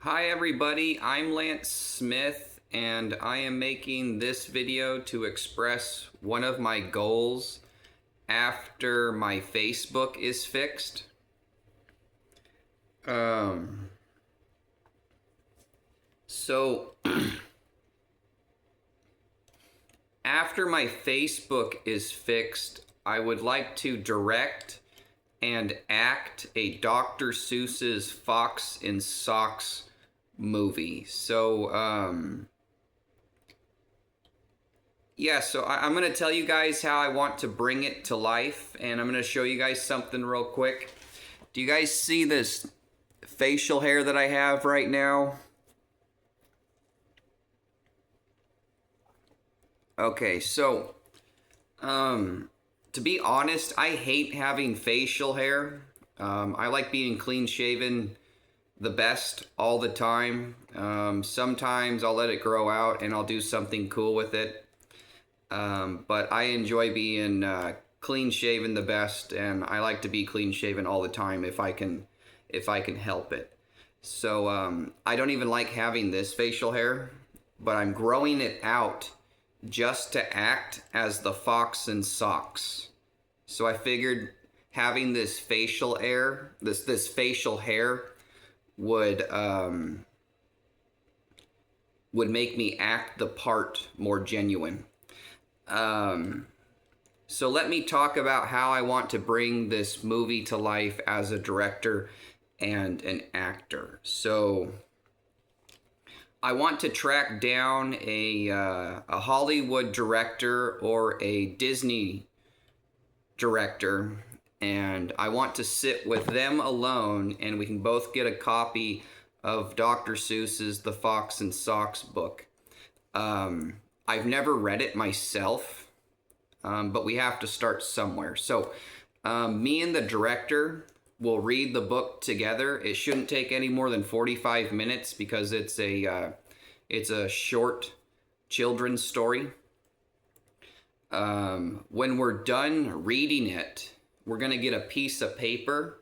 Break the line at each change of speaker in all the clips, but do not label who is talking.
Hi everybody, I'm Lance Smith and I am making this video to express one of my goals after my Facebook is fixed. So after my Facebook is fixed, I would like to direct and act a Dr. Seuss's Fox and Socks movie. So, I'm going to tell you guys how I want to bring it to life, and I'm going to show you guys something real quick. Do you guys see this facial hair that I have right now? Okay, so, to be honest, I hate having facial hair. I like being clean shaven the best all the time. Sometimes I'll let it grow out and I'll do something cool with it. But I enjoy being clean shaven the best, and I like to be clean shaven all the time if I can help it. So I don't even like having this facial hair, but I'm growing it out just to act as the Fox and Socks. So I figured having this facial hair, this facial hair would make me act the part more genuine. So let me talk about how I want to bring this movie to life as a director and an actor. So I want to track down a Hollywood director or a Disney director, and I want to sit with them alone, and we can both get a copy of Dr. Seuss's The Fox and Socks book. I've never read it myself, but we have to start somewhere. So me and the director will read the book together. It shouldn't take any more than 45 minutes because it's a short children's story. When we're done reading it, we're going to get a piece of paper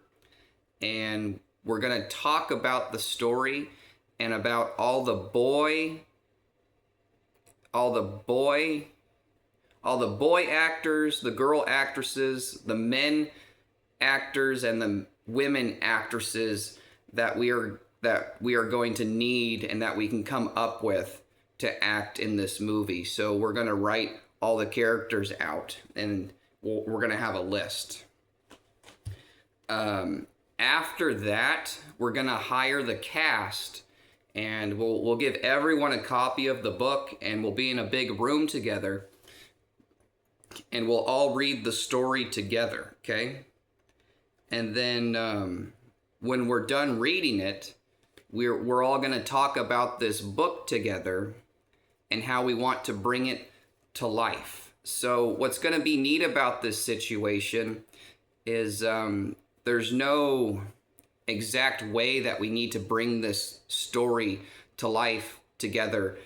and we're going to talk about the story and about all the boy actors, the girl actresses, the men actors, and the women actresses that we are going to need and that we can come up with to act in this movie. So we're going to write all the characters out, and we're going to have a list. After that, we're going to hire the cast, and we'll give everyone a copy of the book, and we'll be in a big room together, and we'll all read the story together, okay? And then when we're done reading it, we're all going to talk about this book together and how we want to bring it to life. So what's going to be neat about this situation is there's no exact way that we need to bring this story to life together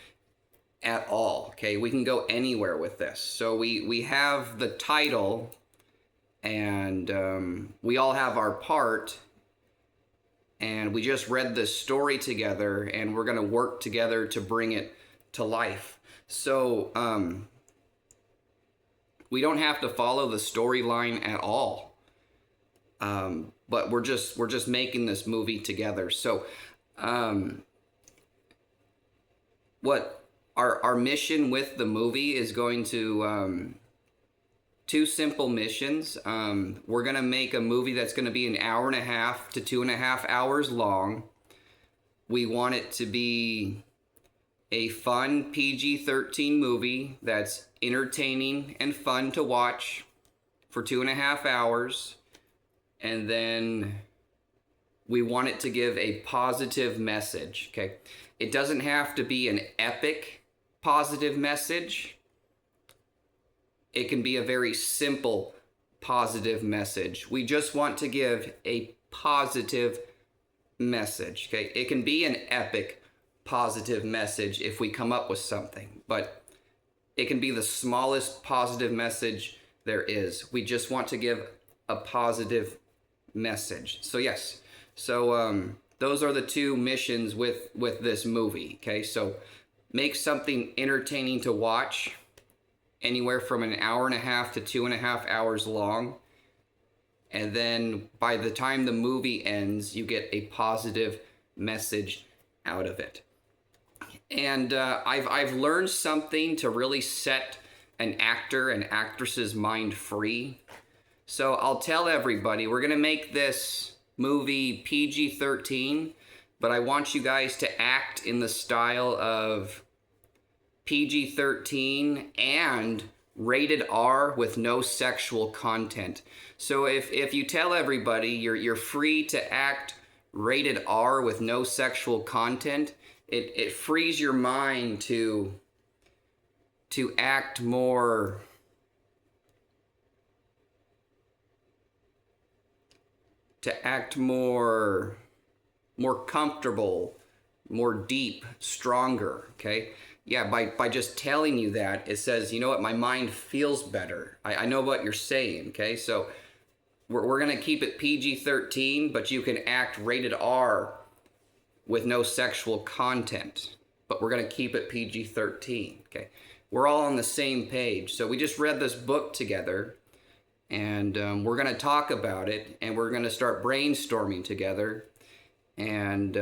at all. Okay, we can go anywhere with this. So we have the title, and we all have our part, and we just read this story together, and we're going to work together to bring it to life. So we don't have to follow the storyline at all, but we're just making this movie together. So what our mission with the movie is going to two simple missions. We're going to make a movie that's going to be 1.5 hours to 2.5 hours long. We want it to be a fun PG-13 movie that's entertaining and fun to watch for 2.5 hours. And then we want it to give a positive message, okay? It doesn't have to be an epic positive message. It can be a very simple positive message. We just want to give a positive message, okay? It can be an epic positive message if we come up with something, but it can be the smallest positive message there is. We just want to give a positive message. So yes, so those are the two missions with this movie. Okay, so make something entertaining to watch, anywhere from an hour and a half to 2.5 hours long. And then by the time the movie ends, you get a positive message out of it. And I've learned something to really set an actor and actress's mind free. So I'll tell everybody, we're going to make this movie PG-13, but I want you guys to act in the style of PG-13 and rated R with no sexual content. So if you tell everybody you're free to act rated R with no sexual content, it frees your mind to act more more comfortable, more deep, stronger, okay? Yeah, by just telling you that, it says, you know what, my mind feels better. I know what you're saying, okay? So we're going to keep it PG-13, but you can act rated R with no sexual content. But we're going to keep it PG-13, okay? We're all on the same page. So we just read this book together, and we're going to talk about it, and we're going to start brainstorming together, and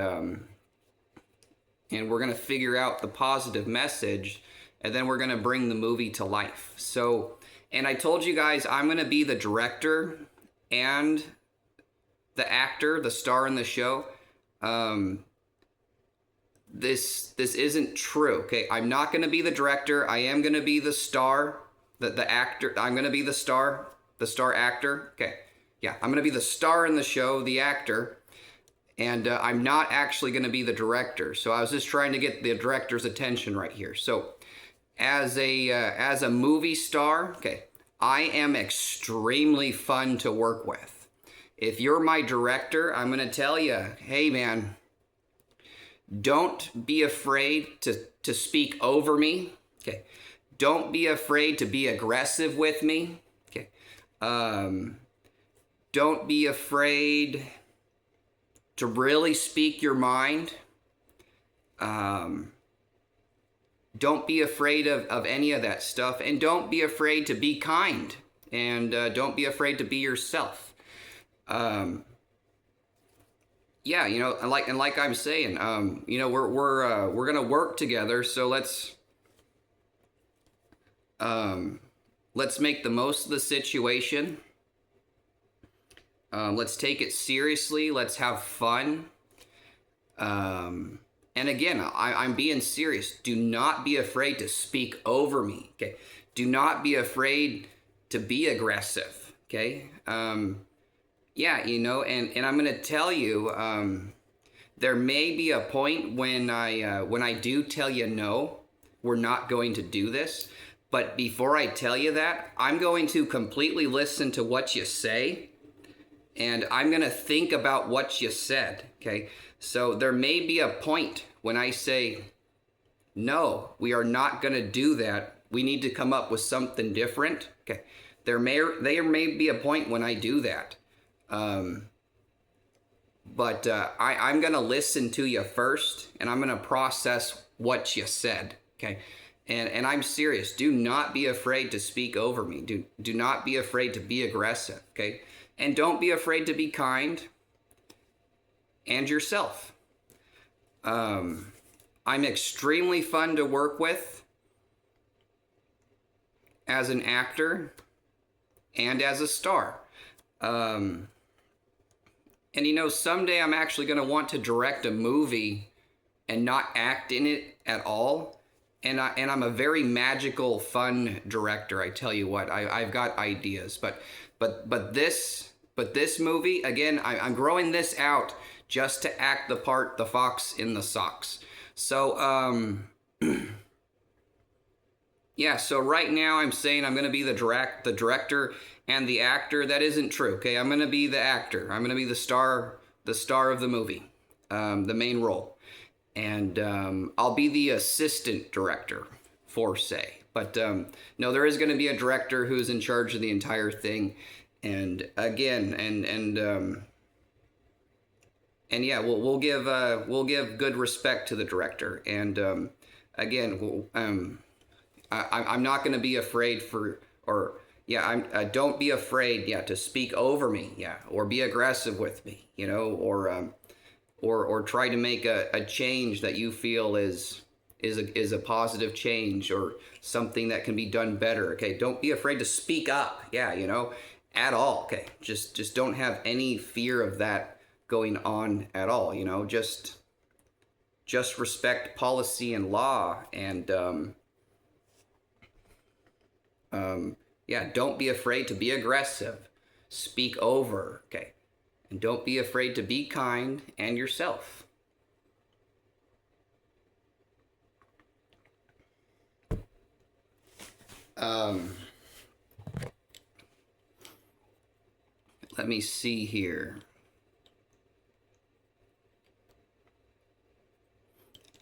we're going to figure out the positive message, and then we're going to bring the movie to life. So, and I told you guys I'm going to be the director and the actor, the star in the show. This isn't true, okay? I'm not going to be the director. I am going to be the star, the actor. I'm going to be the star actor. Okay, yeah, I'm going to be the star in the show, the actor. And I'm not actually going to be the director. So I was just trying to get the director's attention right here. So as a movie star, okay, I am extremely fun to work with. If you're my director, I'm going to tell you, hey man, don't be afraid to speak over me. Okay, don't be afraid to be aggressive with me. Okay, don't be afraid to really speak your mind. Don't be afraid of any of that stuff. And don't be afraid to be kind. And don't be afraid to be yourself. Yeah, you know, and like I'm saying, you know, we're gonna work together. So let's make the most of the situation. Let's take it seriously. Let's have fun. And again, I'm being serious. Do not be afraid to speak over me. Okay. Do not be afraid to be aggressive. Okay. Yeah, you know, and I'm going to tell you, there may be a point when I do tell you no, we're not going to do this. But before I tell you that, I'm going to completely listen to what you say. And I'm going to think about what you said, okay? So there may be a point when I say, no, we are not going to do that. We need to come up with something different, okay? There may be a point when I do that. But I'm going to listen to you first, and I'm going to process what you said, okay? And I'm serious. Do not be afraid to speak over me. Do not be afraid to be aggressive, okay? And don't be afraid to be kind and yourself. I'm extremely fun to work with as an actor and as a star. And you know, someday I'm actually going to want to direct a movie and not act in it at all. And I'm a very magical, fun director. I tell you what, I've got ideas, but this movie, again, I'm growing this out just to act the part, the fox in the socks. So, yeah, so right now I'm saying I'm going to be the director and the actor. That isn't true, okay? I'm going to be the actor. I'm going to be the star of the movie, the main role. And I'll be the assistant director, for say. But no, there is going to be a director who's in charge of the entire thing. And again, and yeah, we'll give good respect to the director. And again, I'm not going to be afraid for or yeah, I'm don't be afraid, yeah, to speak over me, yeah, or be aggressive with me, you know, or try to make a change that you feel is a positive change or something that can be done better. Okay, don't be afraid to speak up. Yeah, you know, at all. Okay, just don't have any fear of that going on at all. You know, just respect policy and law, and yeah, don't be afraid to be aggressive. Speak over. Okay, and don't be afraid to be kind and yourself. Um, Let me see here.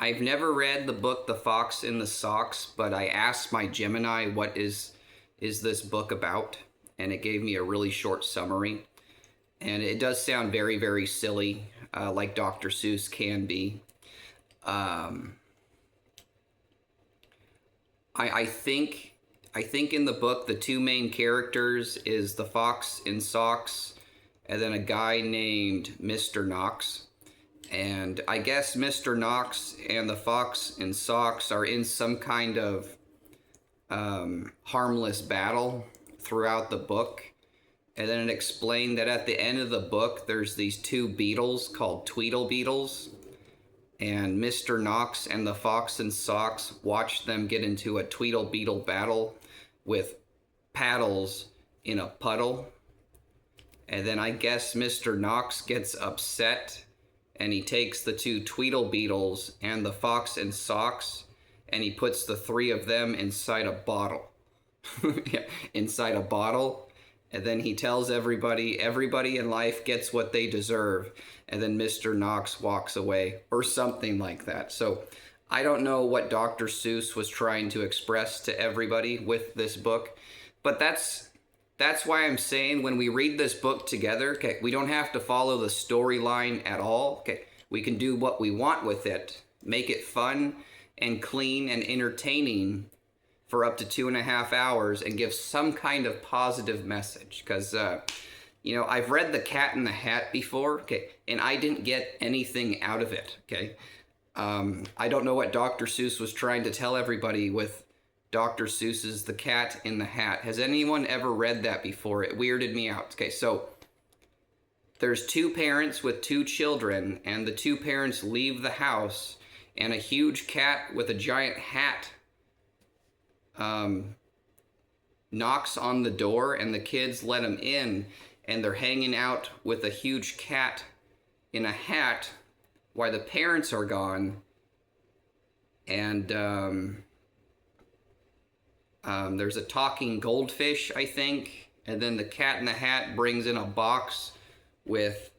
I've never read the book The Fox in the Socks, but I asked my Gemini what is this book about, and it gave me a really short summary. And it does sound very, very silly, like Dr. Seuss can be. Um, I think in the book the two main characters is the fox in socks, and then a guy named Mr. Knox. And I guess Mr. Knox and the fox in socks are in some kind of harmless battle throughout the book. And then it explained that at the end of the book, there's these two beetles called Tweedle beetles. And Mr. Knox and the fox in socks watched them get into a Tweedle beetle battle with paddles in a puddle. And then I guess Mr. Knox gets upset and he takes the two Tweedle beetles and the fox in socks and he puts the three of them inside a bottle. Yeah, inside a bottle. And then he tells everybody in life gets what they deserve. And then Mr. Knox walks away or something like that. So I don't know what Dr. Seuss was trying to express to everybody with this book, but that's why I'm saying when we read this book together, okay, we don't have to follow the storyline at all. Okay, we can do what we want with it, make it fun and clean and entertaining for up to 2.5 hours and give some kind of positive message. Because, you know, I've read The Cat in the Hat before, okay, and I didn't get anything out of it, okay? I don't know what Dr. Seuss was trying to tell everybody with Dr. Seuss's The Cat in the Hat. Has anyone ever read that before? It weirded me out. Okay, so there's two parents with two children, and the two parents leave the house, and a huge cat with a giant hat knocks on the door, and the kids let him in, and they're hanging out with a huge cat in a hat while the parents are gone. And there's a talking goldfish, I think, and then the Cat in the Hat brings in a box with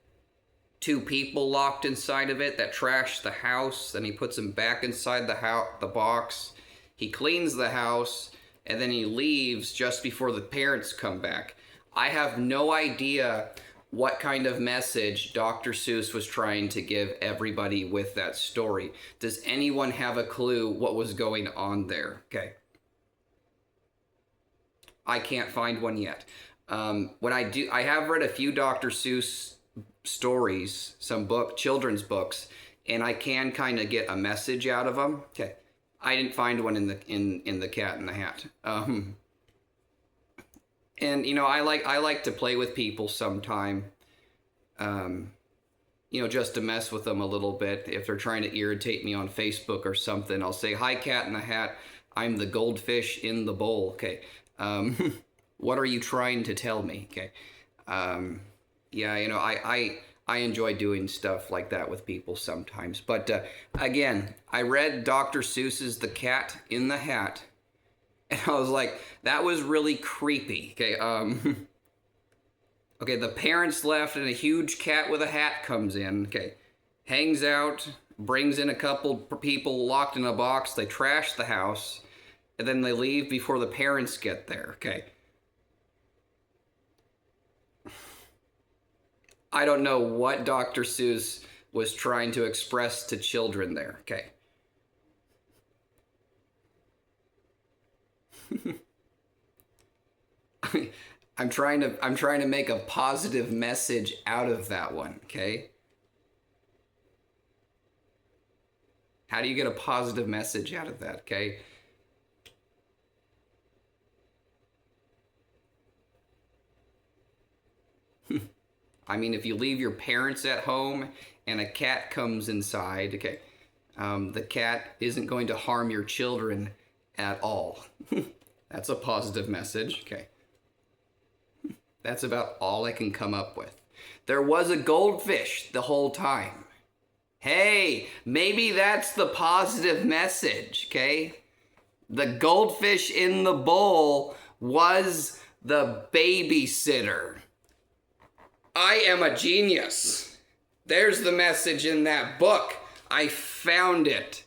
two people locked inside of it that trash the house. Then he puts them back inside the box. He cleans the house, and then he leaves just before the parents come back. I have no idea what kind of message Dr. Seuss was trying to give everybody with that story. Does anyone have a clue what was going on there? Okay. I can't find one yet. When I have read a few Dr. Seuss stories, some children's books, and I can kind of get a message out of them. Okay. I didn't find one in the Cat in the Hat. And you know, I like to play with people sometime. You know, just to mess with them a little bit. If they're trying to irritate me on Facebook or something, I'll say, "Hi, Cat in the Hat. I'm the goldfish in the bowl." Okay. What are you trying to tell me? Okay. Yeah, you know, I enjoy doing stuff like that with people sometimes. But again, I read Dr. Seuss's The Cat in the Hat, and I was like, that was really creepy. Okay, okay, the parents left, and a huge cat with a hat comes in. Okay, hangs out, brings in a couple people locked in a box. They trash the house, and then they leave before the parents get there. Okay. I don't know what Dr. Seuss was trying to express to children there. Okay. I'm trying to make a positive message out of that one, okay? How do you get a positive message out of that, okay? I mean, if you leave your parents at home and a cat comes inside, okay, the cat isn't going to harm your children at all. That's a positive message, okay. That's about all I can come up with. There was a goldfish the whole time. Hey, maybe that's the positive message, okay? The goldfish in the bowl was the babysitter. I am a genius. There's the message in that book. I found it.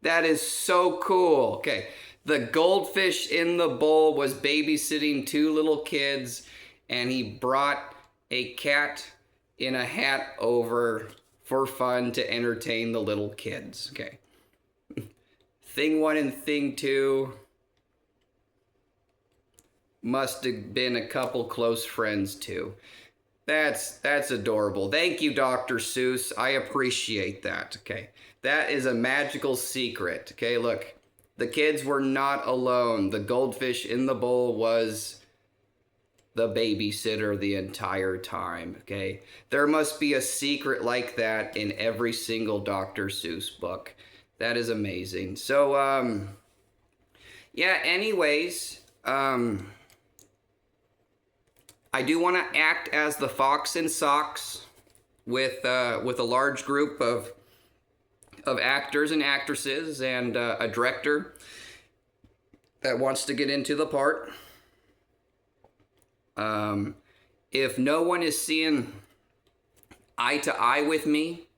That is so cool. Okay, the goldfish in the bowl was babysitting two little kids, and he brought a cat in a hat over for fun to entertain the little kids. Okay. Thing one and thing two must have been a couple close friends too. That's adorable. Thank you, Dr. Seuss. I appreciate that. Okay. That is a magical secret. Okay, look. The kids were not alone. The goldfish in the bowl was the babysitter the entire time, okay? There must be a secret like that in every single Dr. Seuss book. That is amazing. So, yeah, anyways, I do want to act as the fox in socks with a large group of actors and actresses and a director that wants to get into the part. If no one is seeing eye to eye with me,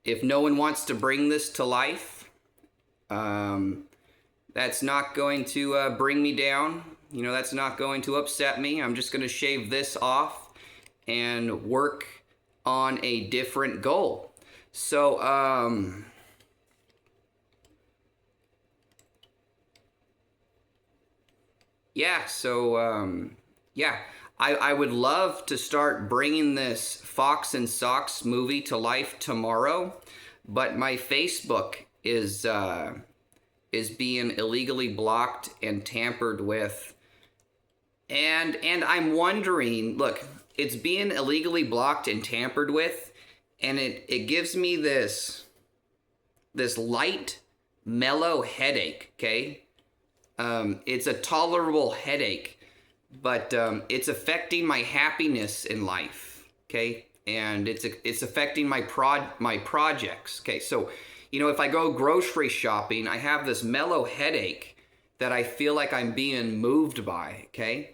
if no one wants to bring this to life, that's not going to bring me down. You know, that's not going to upset me. I'm just going to shave this off and work on a different goal. So, yeah, so, yeah, I would love to start bringing this Fox and Socks movie to life tomorrow, but my Facebook is being illegally blocked and tampered with. And I'm wondering, look, it's being illegally blocked and tampered with, and it gives me this light, mellow headache, okay? It's a tolerable headache, but it's affecting my happiness in life, okay? And it's affecting my projects, okay? So, you know, if I go grocery shopping, I have this mellow headache that I feel like I'm being moved by, okay?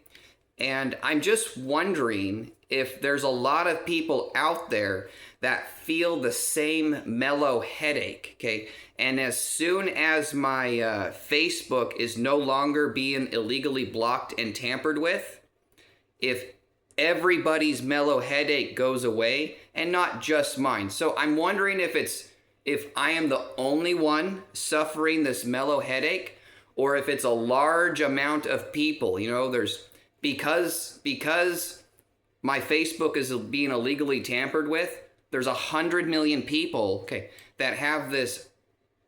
And I'm just wondering if there's a lot of people out there that feel the same mellow headache, okay? And as soon as my Facebook is no longer being illegally blocked and tampered with, if everybody's mellow headache goes away, and not just mine. So I'm wondering if I am the only one suffering this mellow headache, or if it's a large amount of people. You know, there's because my Facebook is being illegally tampered with, there's 100 million people, okay, that have this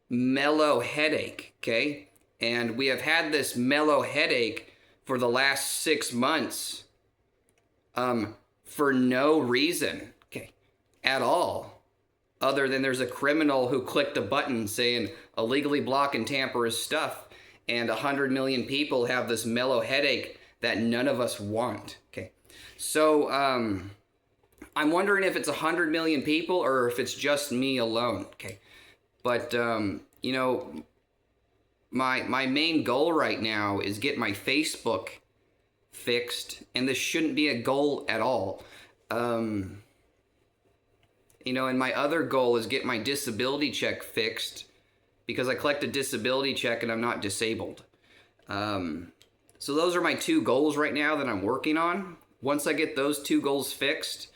mellow headache, okay? And we have had this mellow headache for the last 6 months for no reason, okay, at all, other than there's a criminal who clicked a button saying illegally block and tamper his stuff, and 100 million people have this mellow headache that none of us want, okay? So, I'm wondering if it's 100 million people or if it's just me alone, okay? But, you know, my main goal right now is get my Facebook fixed, and this shouldn't be a goal at all. You know, and my other goal is get my disability check fixed because I collect a disability check and I'm not disabled. So those are my two goals right now that I'm working on. Once I get those two goals fixed,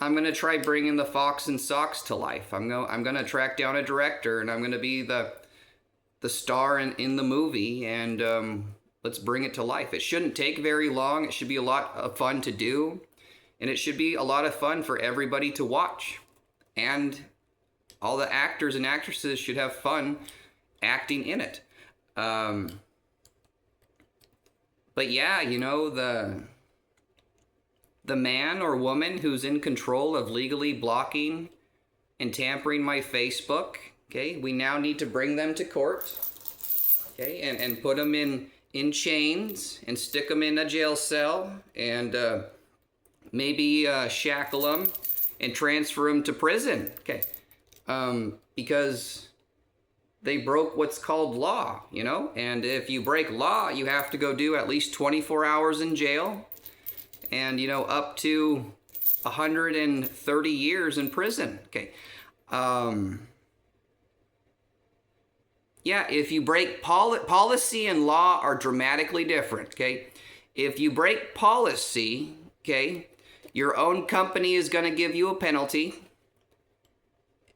I'm gonna try bringing the Fox and Socks to life. I'm gonna track down a director, and I'm gonna be the star in the movie, and let's bring it to life. It shouldn't take very long. It should be a lot of fun to do, and it should be a lot of fun for everybody to watch. And all the actors and actresses should have fun acting in it. But yeah, you know, the man or woman who's in control of legally blocking and tampering my Facebook, okay, we now need to bring them to court, okay, and put them in chains and stick them in a jail cell and maybe shackle them and transfer them to prison, okay, because they broke what's called law, you know, and if you break law, you have to go do at least 24 hours in jail and, you know, up to 130 years in prison, okay. Yeah, if you break policy and law are dramatically different, okay? If you break policy, okay, your own company is going to give you a penalty,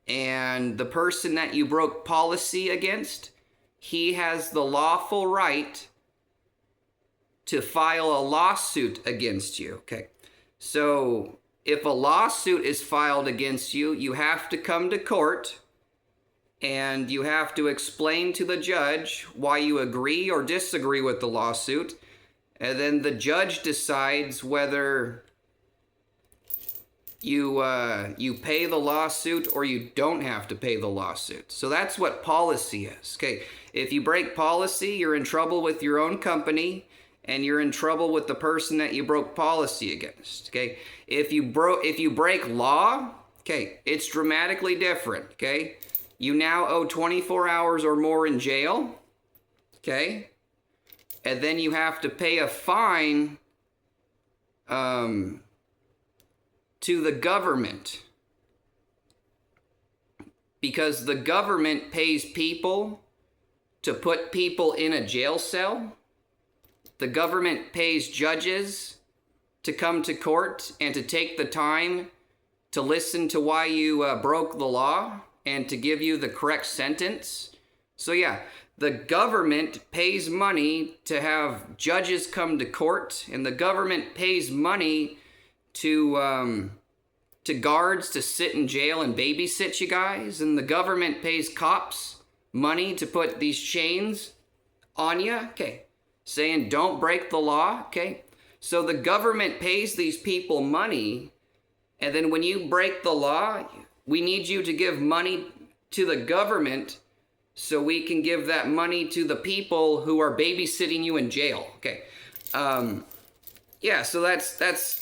and the person that you broke policy against, he has the lawful right to file a lawsuit against you, okay? So if a lawsuit is filed against you, you have to come to court and you have to explain to the judge why you agree or disagree with the lawsuit. And then the judge decides whether you pay the lawsuit or you don't have to pay the lawsuit. So that's what policy is. Okay, if you break policy, you're in trouble with your own company and you're in trouble with the person that you broke policy against. Okay, if you break law, okay, it's dramatically different. Okay, you now owe 24 hours or more in jail. Okay, and then you have to pay a fine to the government, because the government pays people to put people in a jail cell. The government pays judges to come to court and to take the time to listen to why you broke the law and to give you the correct sentence. So yeah, the government pays money to have judges come to court, and the government pays money to guards to sit in jail and babysit you guys, and the government pays cops money to put these chains on you, okay, saying don't break the law, okay? So the government pays these people money, and then when you break the law, we need you to give money to the government so we can give that money to the people who are babysitting you in jail, okay? Yeah, so that's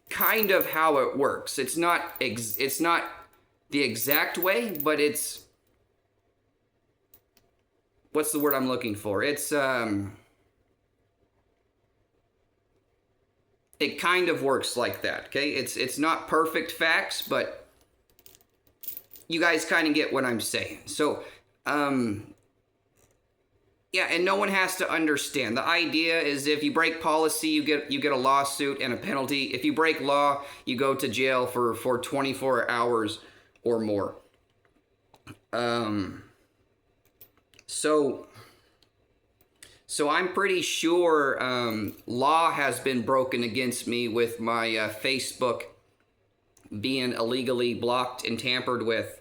kind of how it works. It's not the exact way, but it's, what's the word I'm looking for? It's it kind of works like that, okay? It's not perfect facts, but you guys kind of get what I'm saying. So, yeah, and no one has to understand. The idea is if you break policy, you get a lawsuit and a penalty. If you break law, you go to jail for 24 hours or more. So I'm pretty sure law has been broken against me with my Facebook being illegally blocked and tampered with.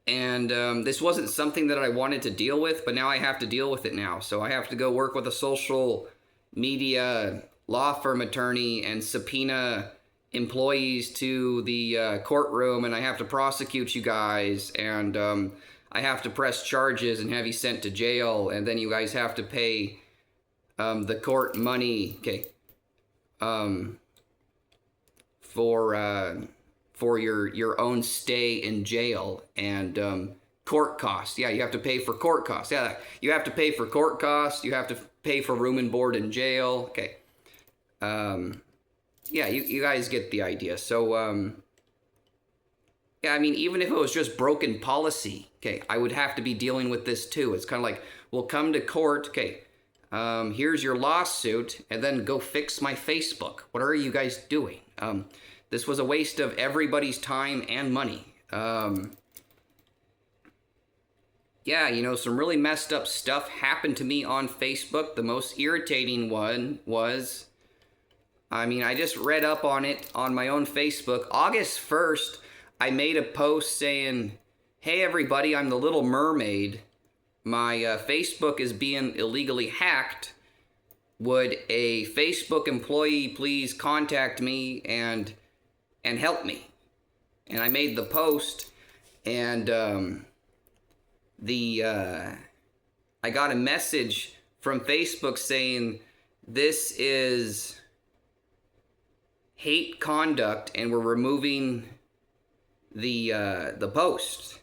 And this wasn't something that I wanted to deal with, but now I have to deal with it now. So I have to go work with a social media law firm attorney and subpoena employees to the courtroom, and I have to prosecute you guys, and I have to press charges and have you sent to jail, and then you guys have to pay the court money, okay, for your own stay in jail and court costs. Yeah, you have to pay for court costs. Yeah, you have to pay for court costs. You have to pay for room and board in jail. Okay. Yeah, you guys get the idea. So, yeah, I mean, even if it was just broken policy, okay, I would have to be dealing with this too. It's kind of like, we'll come to court, okay, Here's your lawsuit, and then go fix my Facebook. What are you guys doing? This was a waste of everybody's time and money. Yeah, you know, some really messed up stuff happened to me on Facebook. The most irritating one was, I mean, I just read up on it on my own Facebook. August 1st, I made a post saying, hey everybody, I'm the Little Mermaid. My Facebook is being illegally hacked. Would a Facebook employee please contact me and help me? And I made the post, and I got a message from Facebook saying this is hate conduct and we're removing the post.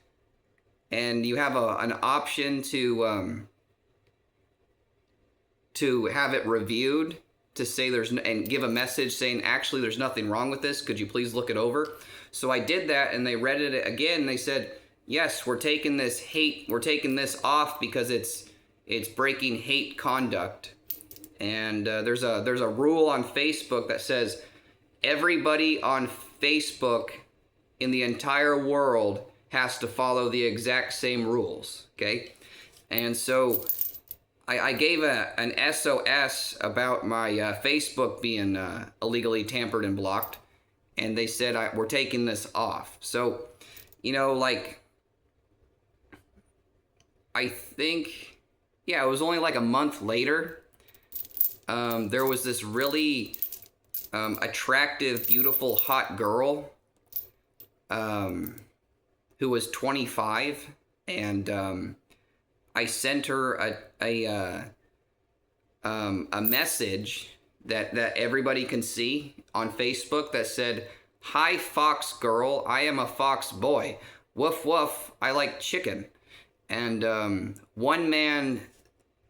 And you have an option to have it reviewed, to say and give a message saying actually there's nothing wrong with this, could you please look it over? So I did that, and they read it again, and they said, yes, we're taking this off because it's breaking hate conduct. And there's a rule on Facebook that says everybody on Facebook in the entire world has to follow the exact same rules, okay? And so I gave an SOS about my Facebook being illegally tampered and blocked, and they said we're taking this off. So, you know, like, I think, yeah, it was only like a month later, there was this really attractive, beautiful, hot girl who was 25, and I sent her a message that everybody can see on Facebook that said, "Hi, fox girl, I am a fox boy. Woof woof, I like chicken." And one man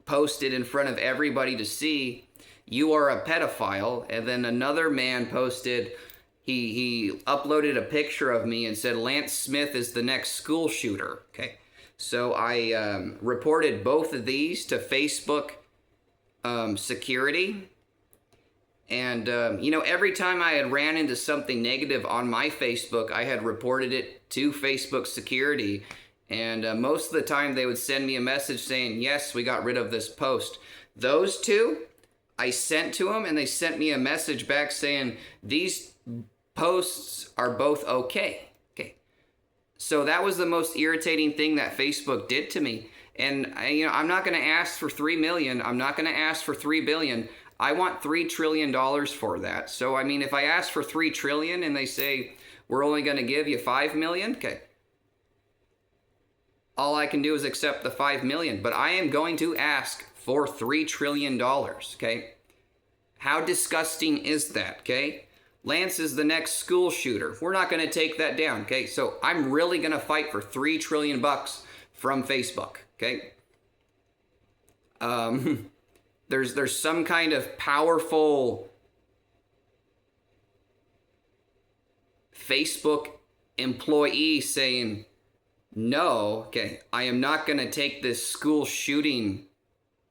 posted in front of everybody to see, "You are a pedophile." And then another man posted, he uploaded a picture of me and said, "Lance Smith is the next school shooter." Okay, so I reported both of these to Facebook security. And, you know, every time I had ran into something negative on my Facebook, I had reported it to Facebook security. And most of the time they would send me a message saying, yes, we got rid of this post. Those two, I sent to them, and they sent me a message back saying, these posts are both okay. Okay. So that was the most irritating thing that Facebook did to me. And, you know, I'm not going to ask for $3 million. I'm not going to ask for $3 billion. I want $3 trillion for that. So, I mean, if I ask for $3 trillion and they say, we're only going to give you $5 million, okay. All I can do is accept the $5 million, but I am going to ask for $3 trillion, okay? How disgusting is that, okay? Lance is the next school shooter. We're not going to take that down, okay? So I'm really going to fight for $3 trillion bucks from Facebook, okay? There's some kind of powerful Facebook employee saying, no, okay, I am not going to take this school shooting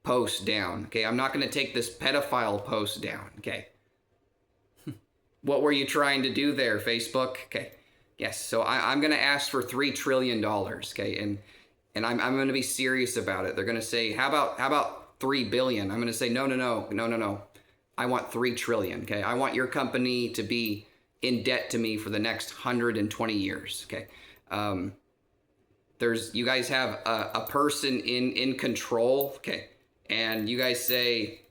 post down, okay? I'm not going to take this pedophile post down, okay? What were you trying to do there, Facebook? Okay, yes, so I'm going to ask for $3 trillion, okay? And I'm going to be serious about it. They're going to say, how about $3 billion? I'm going to say, no. I want $3 trillion, okay? I want your company to be in debt to me for the next 120 years, okay? You guys have a person in control, okay? And you guys say,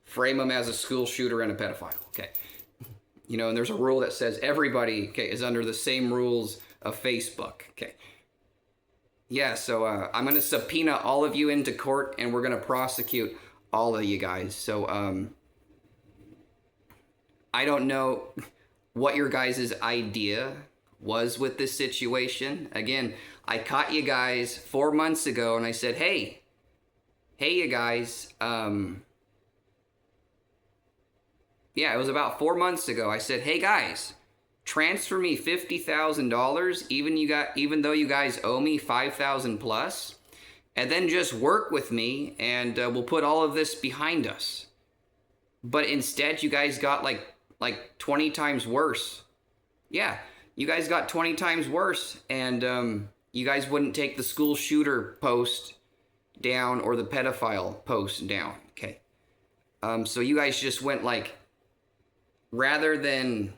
frame them as a school shooter and a pedophile, okay? You know, and there's a rule that says everybody, okay, is under the same rules of Facebook, okay? Yeah, so I'm going to subpoena all of you into court, and we're going to prosecute all of you guys. So I don't know what your guys' idea was with this situation. Again, I caught you guys 4 months ago, and I said, hey you guys, yeah, it was about 4 months ago. I said, hey guys, transfer me $50,000 even though you guys owe me $5,000 plus. and then just work with me, and we'll put all of this behind us. But instead, you guys got like 20 times worse. Yeah, you guys got 20 times worse, and you guys wouldn't take the school shooter post down or the pedophile post down. Okay. So you guys just went like, rather than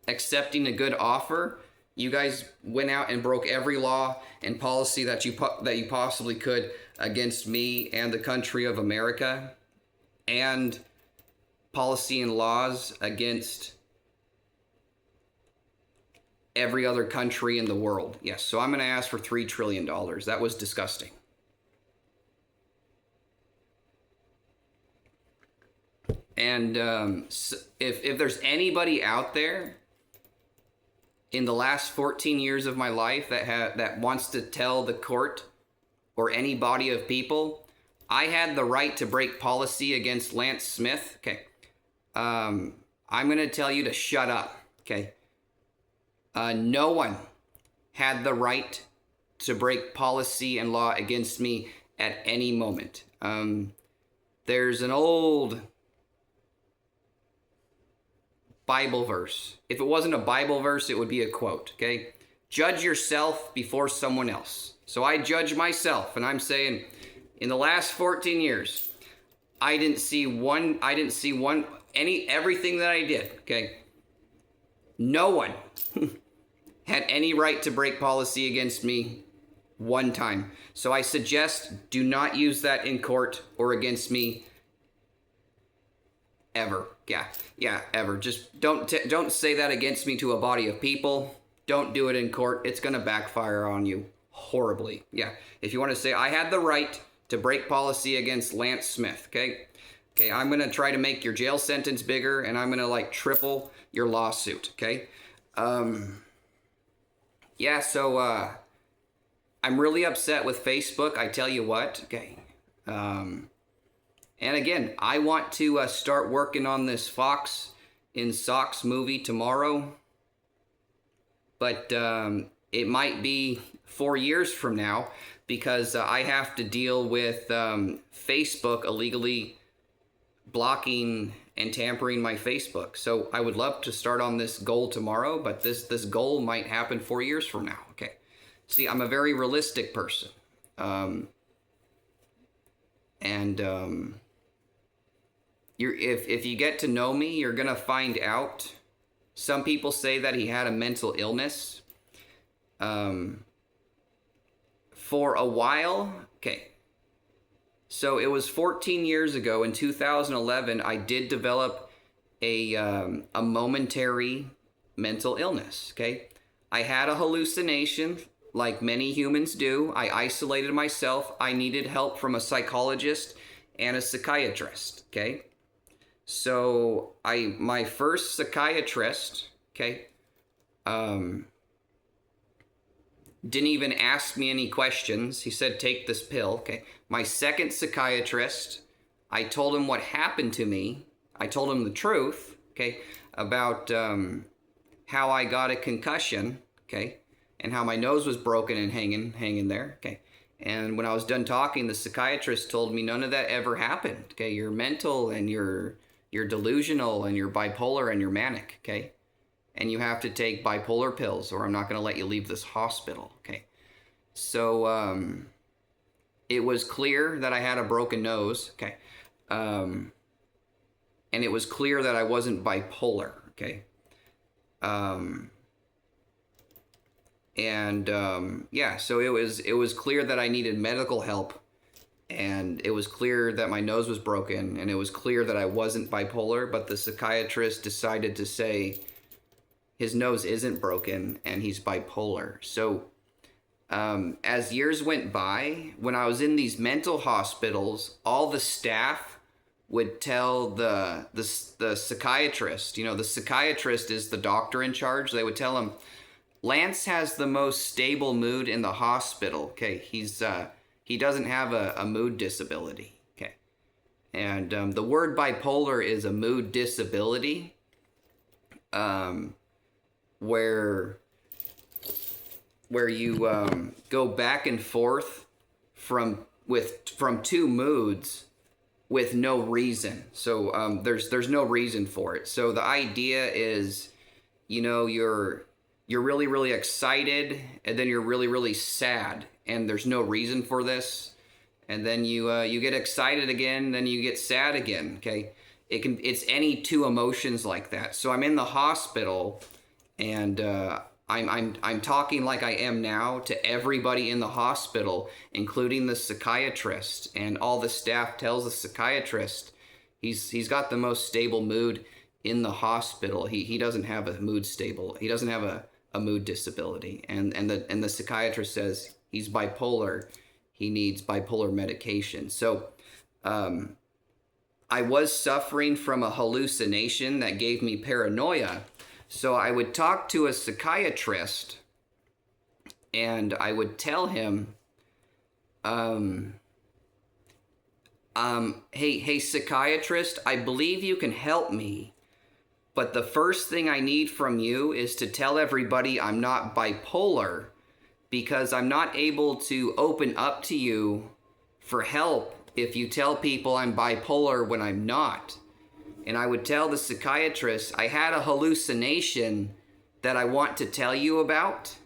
accepting a good offer, you guys went out and broke every law and policy that you possibly could against me and the country of America, and policy and laws against every other country in the world. Yes, so I'm going to ask for $3 trillion. That was disgusting. And if there's anybody out there in the last 14 years of my life that wants to tell the court or any body of people, I had the right to break policy against Lance Smith, okay, I'm going to tell you to shut up, okay? No one had the right to break policy and law against me at any moment. There's an old Bible verse. If it wasn't a Bible verse, it would be a quote, okay? Judge yourself before someone else. So I judge myself, and I'm saying, in the last 14 years, I didn't see everything that I did, okay? No one had any right to break policy against me one time. So I suggest do not use that in court or against me ever. Yeah, ever. Just don't say that against me to a body of people. Don't do it in court. It's going to backfire on you horribly. Yeah, if you want to say, I had the right to break policy against Lance Smith, okay? Okay, I'm going to try to make your jail sentence bigger, and I'm going to like triple your lawsuit, okay? Yeah, so I'm really upset with Facebook, I tell you what, okay? And again, I want to start working on this Fox in Socks movie tomorrow, but it might be 4 years from now, because I have to deal with Facebook illegally blocking and tampering my Facebook. So I would love to start on this goal tomorrow, but this goal might happen 4 years from now. Okay. See, I'm a very realistic person. If you get to know me, you're gonna find out. Some people say that he had a mental illness. For a while, okay. So it was 14 years ago, in 2011, I did develop a momentary mental illness, okay? I had a hallucination, like many humans do. I isolated myself. I needed help from a psychologist and a psychiatrist, okay? So my first psychiatrist, okay, didn't even ask me any questions. He said, take this pill, okay? My second psychiatrist, I told him what happened to me. I told him the truth, okay, about how I got a concussion, okay, and how my nose was broken and hanging there, okay. And when I was done talking, the psychiatrist told me none of that ever happened, okay? You're mental, and you're delusional, and you're bipolar, and you're manic, okay? And you have to take bipolar pills, or I'm not going to let you leave this hospital, okay? So it was clear that I had a broken nose, okay? And it was clear that I wasn't bipolar, okay? Yeah, so it was clear that I needed medical help, and it was clear that my nose was broken, and it was clear that I wasn't bipolar, but the psychiatrist decided to say his nose isn't broken and he's bipolar. So as years went by, when I was in these mental hospitals, all the staff would tell the psychiatrist, you know, the psychiatrist is the doctor in charge. They would tell him, Lance has the most stable mood in the hospital. Okay, he doesn't have a mood disability. Okay, and the word bipolar is a mood disability, where you go back and forth from two moods with no reason. So there's no reason for it. So the idea is, you're really, really excited, and then you're really, really sad, and there's no reason for this. And then you get excited again, then you get sad again. Okay, it's any two emotions like that. So I'm in the hospital, and I'm talking like I am now to everybody in the hospital, including the psychiatrist, and all the staff tells the psychiatrist he's got the most stable mood in the hospital. He doesn't have a mood stable. He doesn't have a mood disability, and the psychiatrist says he's bipolar. He needs bipolar medication. So I was suffering from a hallucination that gave me paranoia. So I would talk to a psychiatrist, and I would tell him, hey, psychiatrist, I believe you can help me, but the first thing I need from you is to tell everybody I'm not bipolar, because I'm not able to open up to you for help if you tell people I'm bipolar when I'm not. And I would tell the psychiatrist, I had a hallucination that I want to tell you about,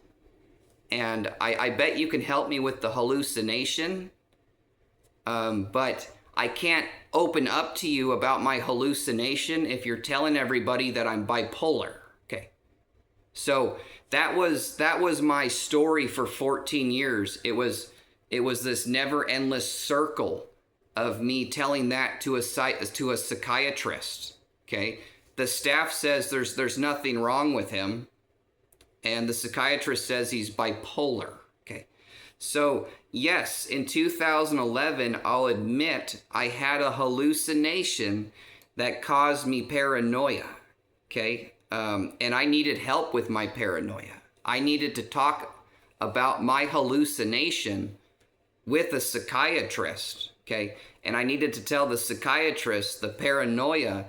and I bet you can help me with the hallucination, but I can't open up to you about my hallucination if you're telling everybody that I'm bipolar. Okay. So that was my story for 14 years. It was this never endless circle of me telling that to a psychiatrist. Okay, the staff says there's nothing wrong with him, and the psychiatrist says he's bipolar. Okay, so yes, in 2011, I'll admit I had a hallucination that caused me paranoia. Okay, and I needed help with my paranoia. I needed to talk about my hallucination with a psychiatrist. Okay, and I needed to tell the psychiatrist the paranoia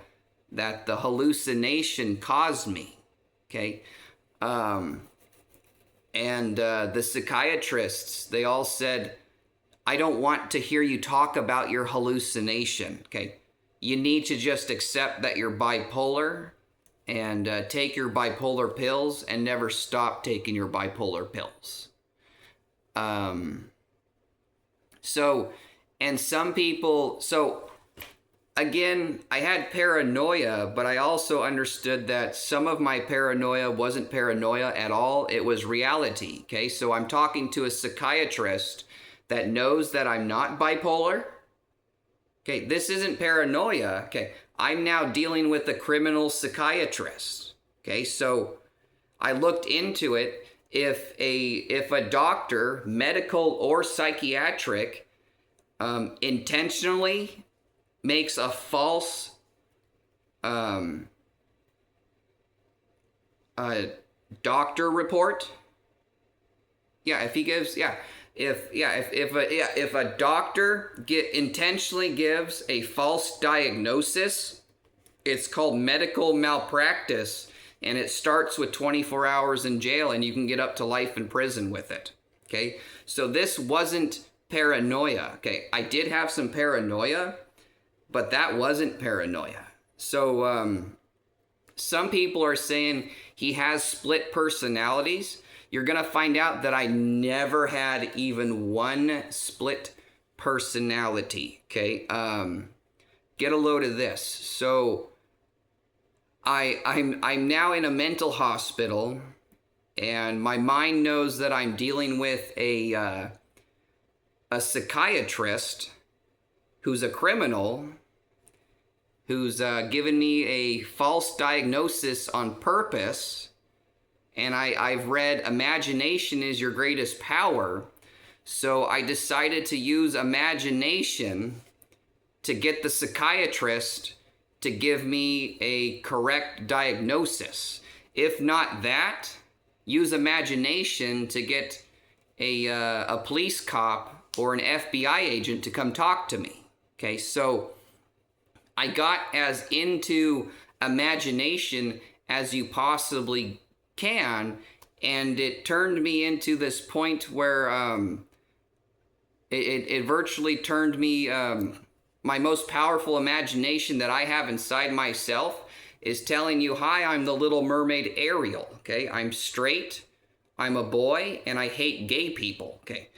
that the hallucination caused me. Okay, and the psychiatrists, they all said, I don't want to hear you talk about your hallucination. Okay, you need to just accept that you're bipolar, and take your bipolar pills, and never stop taking your bipolar pills. And some people, so again, I had paranoia, but I also understood that some of my paranoia wasn't paranoia at all. It was reality. Okay, so I'm talking to a psychiatrist that knows that I'm not bipolar. Okay, this isn't paranoia. Okay, I'm now dealing with a criminal psychiatrist. Okay, so I looked into it. If a doctor, medical or psychiatric, intentionally makes a false doctor report, if a doctor intentionally gives a false diagnosis, it's called medical malpractice, and it starts with 24 hours in jail, and you can get up to life in prison with it. Okay, so this wasn't paranoia. Okay, I did have some paranoia, but that wasn't paranoia. So some people are saying he has split personalities. You're gonna find out that I never had even one split personality. Okay, get a load of this. So I'm now in a mental hospital, and my mind knows that I'm dealing with a psychiatrist who's a criminal, who's given me a false diagnosis on purpose. And I've read imagination is your greatest power. So I decided to use imagination to get the psychiatrist to give me a correct diagnosis. If not that, use imagination to get a police cop or an FBI agent to come talk to me. Okay, so I got as into imagination as you possibly can, and it turned me into this point where it virtually turned me, my most powerful imagination that I have inside myself is telling you, hi, I'm the Little Mermaid Ariel, okay? I'm straight, I'm a boy, and I hate gay people, okay?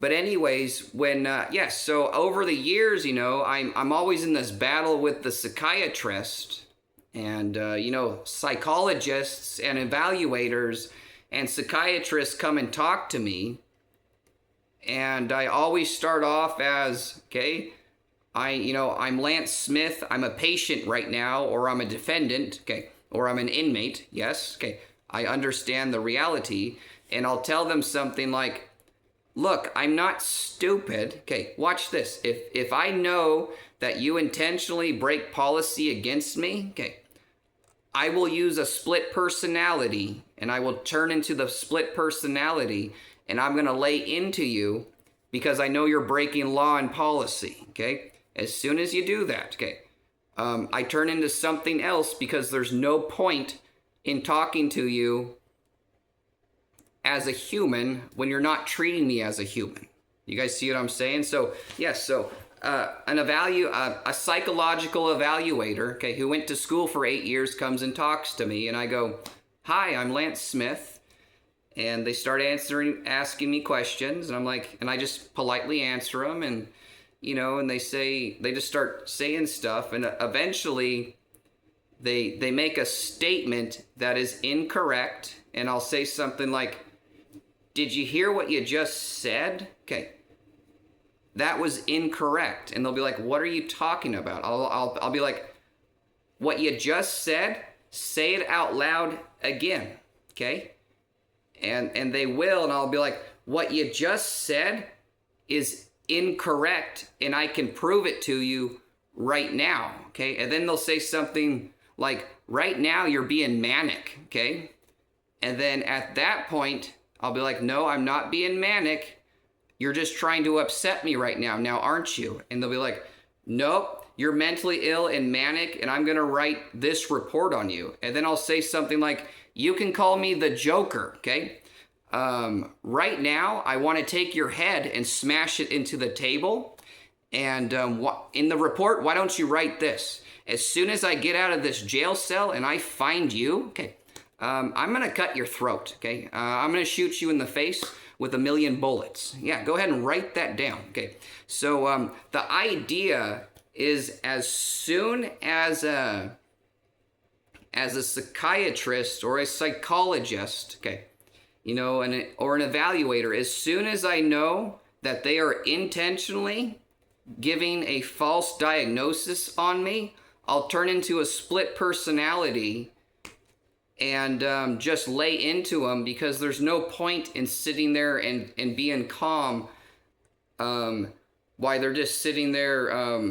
But anyways, when, yes, so over the years, you know, I'm always in this battle with the psychiatrist and, you know, psychologists and evaluators and psychiatrists come and talk to me. And I always start off as, okay, I'm Lance Smith. I'm a patient right now, or I'm a defendant, okay, or I'm an inmate. Yes, okay. I understand the reality. And I'll tell them something like, look, I'm not stupid. Okay, watch this. If I know that you intentionally break policy against me, okay, I will use a split personality and I will turn into the split personality and I'm going to lay into you because I know you're breaking law and policy, okay? As soon as you do that, okay, I turn into something else because there's no point in talking to you as a human when you're not treating me as a human. You guys see what I'm saying? So, yes, so a psychological evaluator, okay, who went to school for 8 years comes and talks to me and I go, hi, I'm Lance Smith. And they start asking me questions and I'm like, and I just politely answer them and, you know, and they just start saying stuff and eventually they make a statement that is incorrect and I'll say something like, did you hear what you just said? Okay. That was incorrect. And they'll be like, what are you talking about? I'll be like, what you just said, say it out loud again. Okay. And they will, and I'll be like, what you just said is incorrect, and I can prove it to you right now, okay? And then they'll say something like, right now you're being manic, okay? And then at that point, I'll be like, no, I'm not being manic. You're just trying to upset me right now, aren't you? And they'll be like, nope, you're mentally ill and manic, and I'm gonna write this report on you. And then I'll say something like, you can call me the Joker, okay? Right now, I want to take your head and smash it into the table. And in the report, why don't you write this? As soon as I get out of this jail cell and I find you, okay, I'm going to cut your throat, okay? I'm going to shoot you in the face with 1,000,000 bullets. Yeah, go ahead and write that down, okay? So the idea is as soon as a psychiatrist or a psychologist, okay, you know, or an evaluator, as soon as I know that they are intentionally giving a false diagnosis on me, I'll turn into a split personality and just lay into them because there's no point in sitting there and being calm while they're just sitting there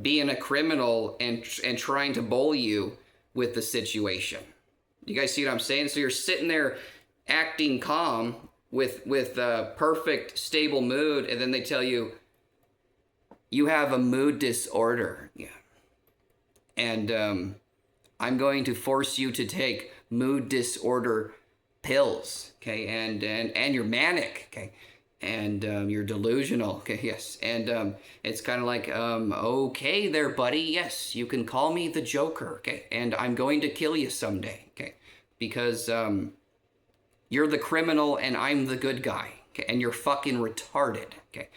being a criminal and trying to bully you with the situation. You guys see what I'm saying? So you're sitting there acting calm with perfect stable mood, and then they tell you you have a mood disorder. Yeah. And I'm going to force you to take mood disorder pills, okay? And you're manic, okay? And you're delusional, okay? Yes. And it's kind of like, okay there, buddy. Yes, you can call me the Joker, okay? And I'm going to kill you someday, okay? Because you're the criminal and I'm the good guy, okay? And you're fucking retarded, okay?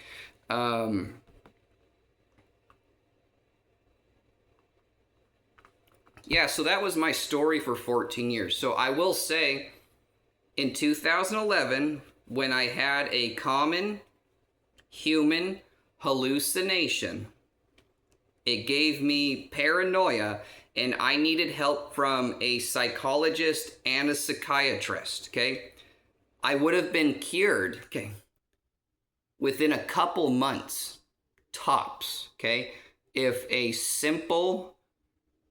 Yeah, so that was my story for 14 years. So I will say, in 2011, when I had a common human hallucination, it gave me paranoia, and I needed help from a psychologist and a psychiatrist, okay? I would have been cured, okay, within a couple months, tops, okay? If a simple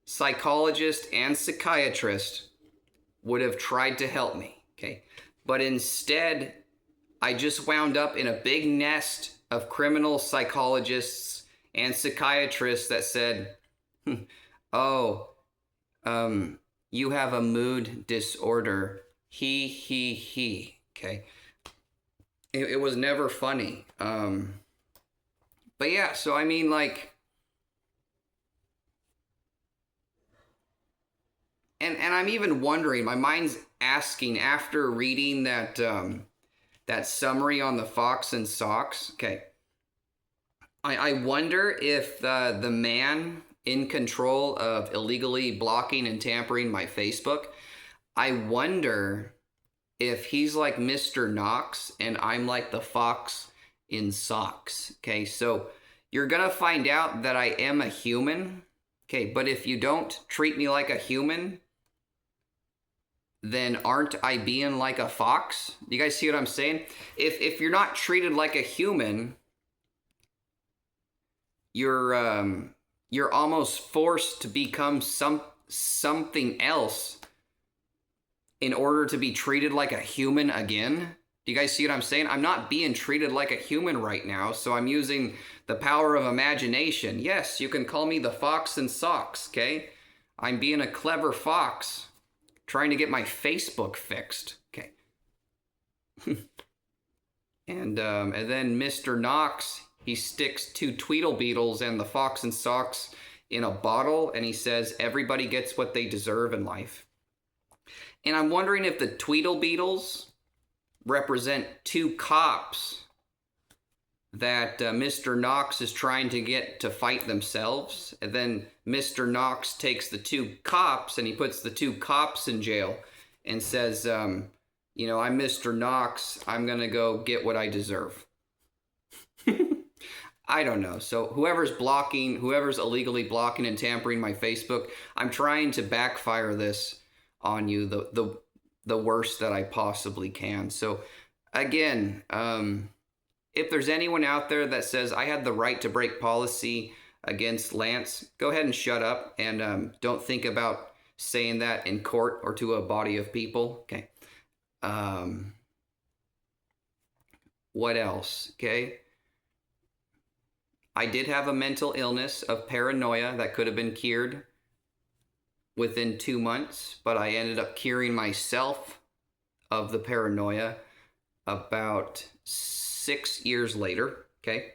psychologist and psychiatrist would have tried to help me, okay? But instead, I just wound up in a big nest of criminal psychologists and psychiatrists that said, oh, you have a mood disorder, he, okay? it was never funny. But yeah, so I mean, like, and I'm even wondering. My mind's asking after reading that summary on the Fox and Socks. Okay, I wonder if the man in control of illegally blocking and tampering my Facebook, I wonder if he's like Mr. Knox and I'm like the fox in socks. Okay, so you're gonna find out that I am a human. Okay, but if you don't treat me like a human, then aren't I being like a fox? You guys see what I'm saying? If you're not treated like a human, you're almost forced to become something else in order to be treated like a human again. Do you guys see what I'm saying? I'm not being treated like a human right now, so I'm using the power of imagination. Yes, you can call me the fox in socks, okay? I'm being a clever fox trying to get my Facebook fixed, okay? And then Mr. Knox, he sticks two Tweedlebeetles and the fox and socks in a bottle, and he says everybody gets what they deserve in life. And I'm wondering if the Tweedlebeetles represent two cops that Mr. Knox is trying to get to fight themselves. And then Mr. Knox takes the two cops and he puts the two cops in jail and says, you know, I'm Mr. Knox. I'm going to go get what I deserve. I don't know. So whoever's illegally blocking and tampering my Facebook, I'm trying to backfire this on you the worst that I possibly can. So again, if there's anyone out there that says I had the right to break policy against Lance, go ahead and shut up and don't think about saying that in court or to a body of people. Okay. What else? Okay. I did have a mental illness of paranoia that could have been cured within 2 months, but I ended up curing myself of the paranoia about 6 years later, okay?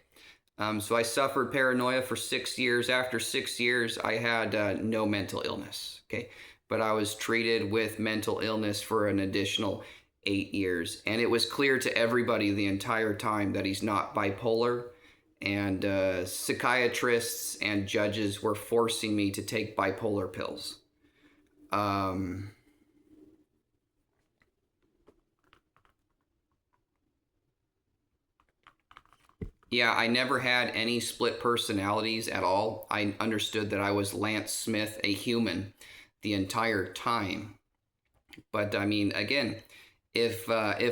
So I suffered paranoia for 6 years. After 6 years, I had no mental illness, okay? But I was treated with mental illness for an additional 8 years. And it was clear to everybody the entire time that he's not bipolar. And psychiatrists and judges were forcing me to take bipolar pills. Yeah, I never had any split personalities at all. I understood that I was Lance Smith, a human, the entire time. But I mean, again, if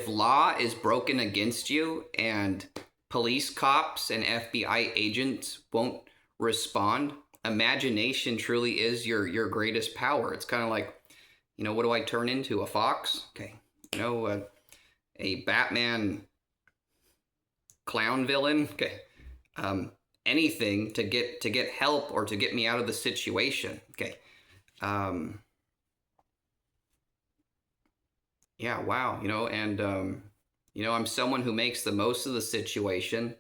law is broken against you and police cops and FBI agents won't respond, imagination truly is your greatest power. It's kind of like, you know, what do I turn into? A fox? Okay. You know, a Batman clown villain? Okay. Anything to get help or to get me out of the situation. Okay. Yeah, wow. You know, and you know, I'm someone who makes the most of the situation,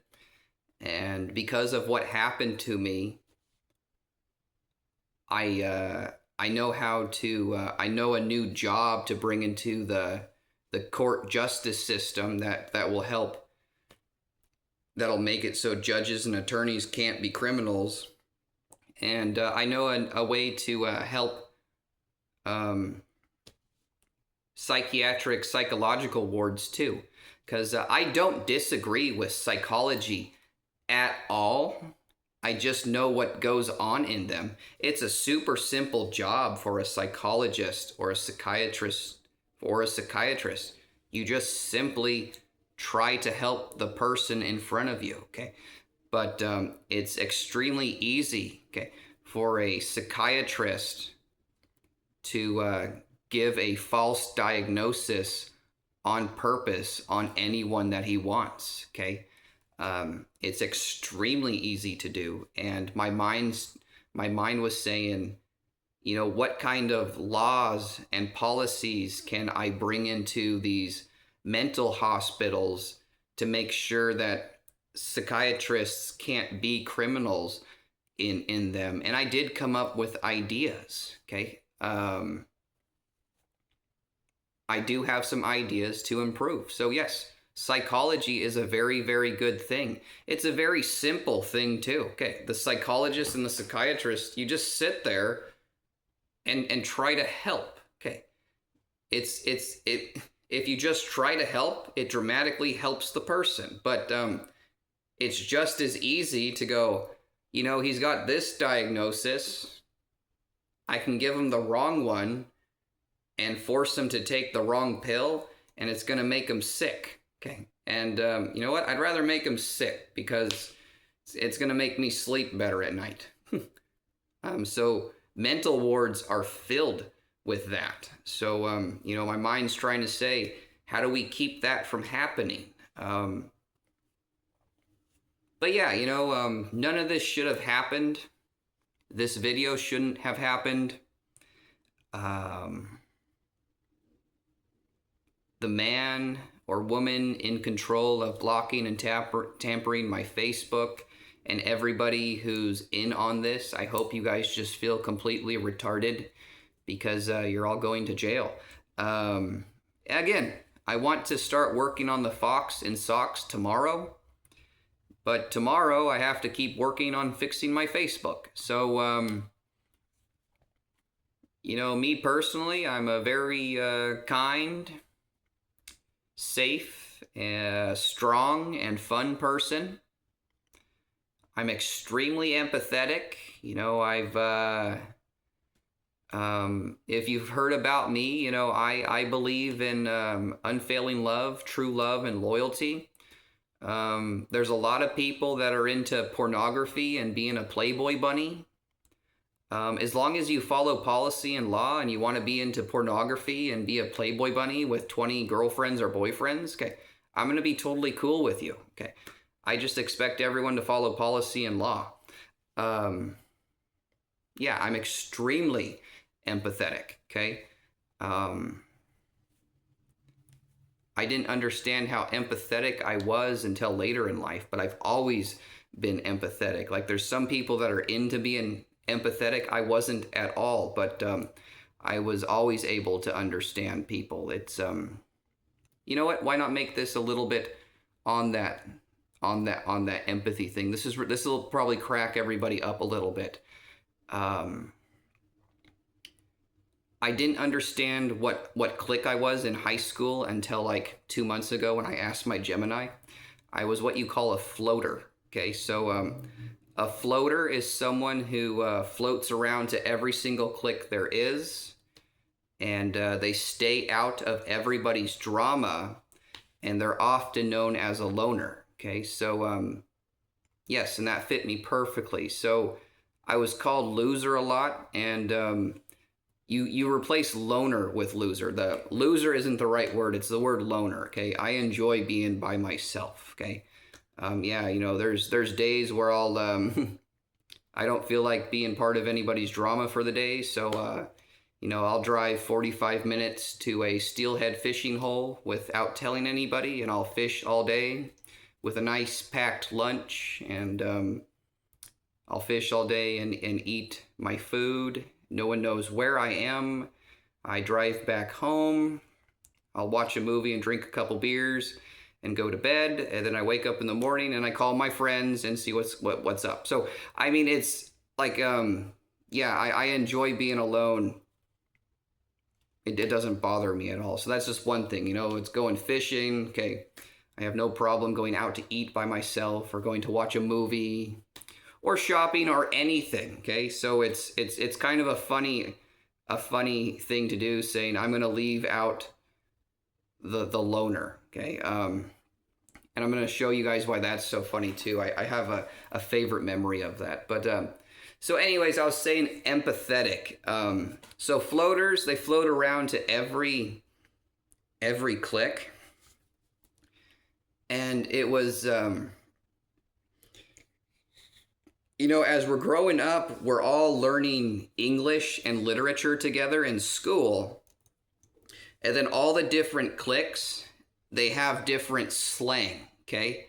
and because of what happened to me, I know how to I know a new job to bring into the court justice system that will help, that'll make it so judges and attorneys can't be criminals, and I know a way to help psychological wards too. Because I don't disagree with psychology at all. I just know what goes on in them. It's a super simple job for a psychologist or a psychiatrist. You just simply try to help the person in front of you, okay? But it's extremely easy, okay, for a psychiatrist to give a false diagnosis on purpose on anyone that he wants, okay? It's extremely easy to do, and my mind was saying, you know, what kind of laws and policies can I bring into these mental hospitals to make sure that psychiatrists can't be criminals in them. And I did come up with ideas, okay? I do have some ideas to improve. So yes, psychology is a very, very good thing. It's a very simple thing too. Okay, the psychologist and the psychiatrist, you just sit there and try to help. Okay, it if you just try to help, it dramatically helps the person. But it's just as easy to go, you know, he's got this diagnosis. I can give him the wrong one and force him to take the wrong pill, and it's going to make him sick. Okay. And you know what? I'd rather make him sick because it's going to make me sleep better at night. So mental wards are filled with that. So, you know, my mind's trying to say, how do we keep that from happening? But yeah, you know, none of this should have happened. This video shouldn't have happened. The man or woman in control of blocking and tampering my Facebook and everybody who's in on this, I hope you guys just feel completely retarded because you're all going to jail. Again, I want to start working on the Fox and Socks tomorrow, but tomorrow I have to keep working on fixing my Facebook. So, you know, me personally, I'm a very kind, safe, strong, and fun person. I'm extremely empathetic. You know, if you've heard about me, you know, I believe in unfailing love, true love, and loyalty. There's a lot of people that are into pornography and being a Playboy bunny. As long as you follow policy and law and you want to be into pornography and be a Playboy bunny with 20 girlfriends or boyfriends, okay, I'm going to be totally cool with you, okay? I just expect everyone to follow policy and law. Yeah, I'm extremely empathetic, okay? I didn't understand how empathetic I was until later in life, but I've always been empathetic. Like, there's some people that are into being empathetic. I wasn't at all, but I was always able to understand people. It's you know what? Why not make this a little bit on that empathy thing? This will probably crack everybody up a little bit. I didn't understand what clique I was in high school until like 2 months ago when I asked my Gemini. I was what you call a floater. Okay, so a floater is someone who floats around to every single clique there is, and they stay out of everybody's drama, and they're often known as a loner. Okay, so yes, and that fit me perfectly. So I was called loser a lot, and you replace loner with loser. The loser isn't the right word, it's the word loner. Okay, I enjoy being by myself. Okay. Yeah, you know, there's days where I'll I don't feel like being part of anybody's drama for the day, so you know, I'll drive 45 minutes to a steelhead fishing hole without telling anybody, and I'll fish all day with a nice packed lunch, and I'll fish all day and eat my food. No one knows where I am. I drive back home. I'll watch a movie and drink a couple beers and go to bed, and then I wake up in the morning and I call my friends and see what's up. So I mean, it's like yeah, I enjoy being alone. It doesn't bother me at all. So that's just one thing, you know. It's going fishing. Okay, I have no problem going out to eat by myself or going to watch a movie or shopping or anything. Okay, so it's kind of a funny thing to do, saying I'm going to leave out the loner. Okay, and I'm going to show you guys why that's so funny too. I have a favorite memory of that. But so anyways, I was saying empathetic. So floaters, they float around to every clique, and it was you know, as we're growing up, we're all learning English and literature together in school, and then all the different cliques, they have different slang. okay?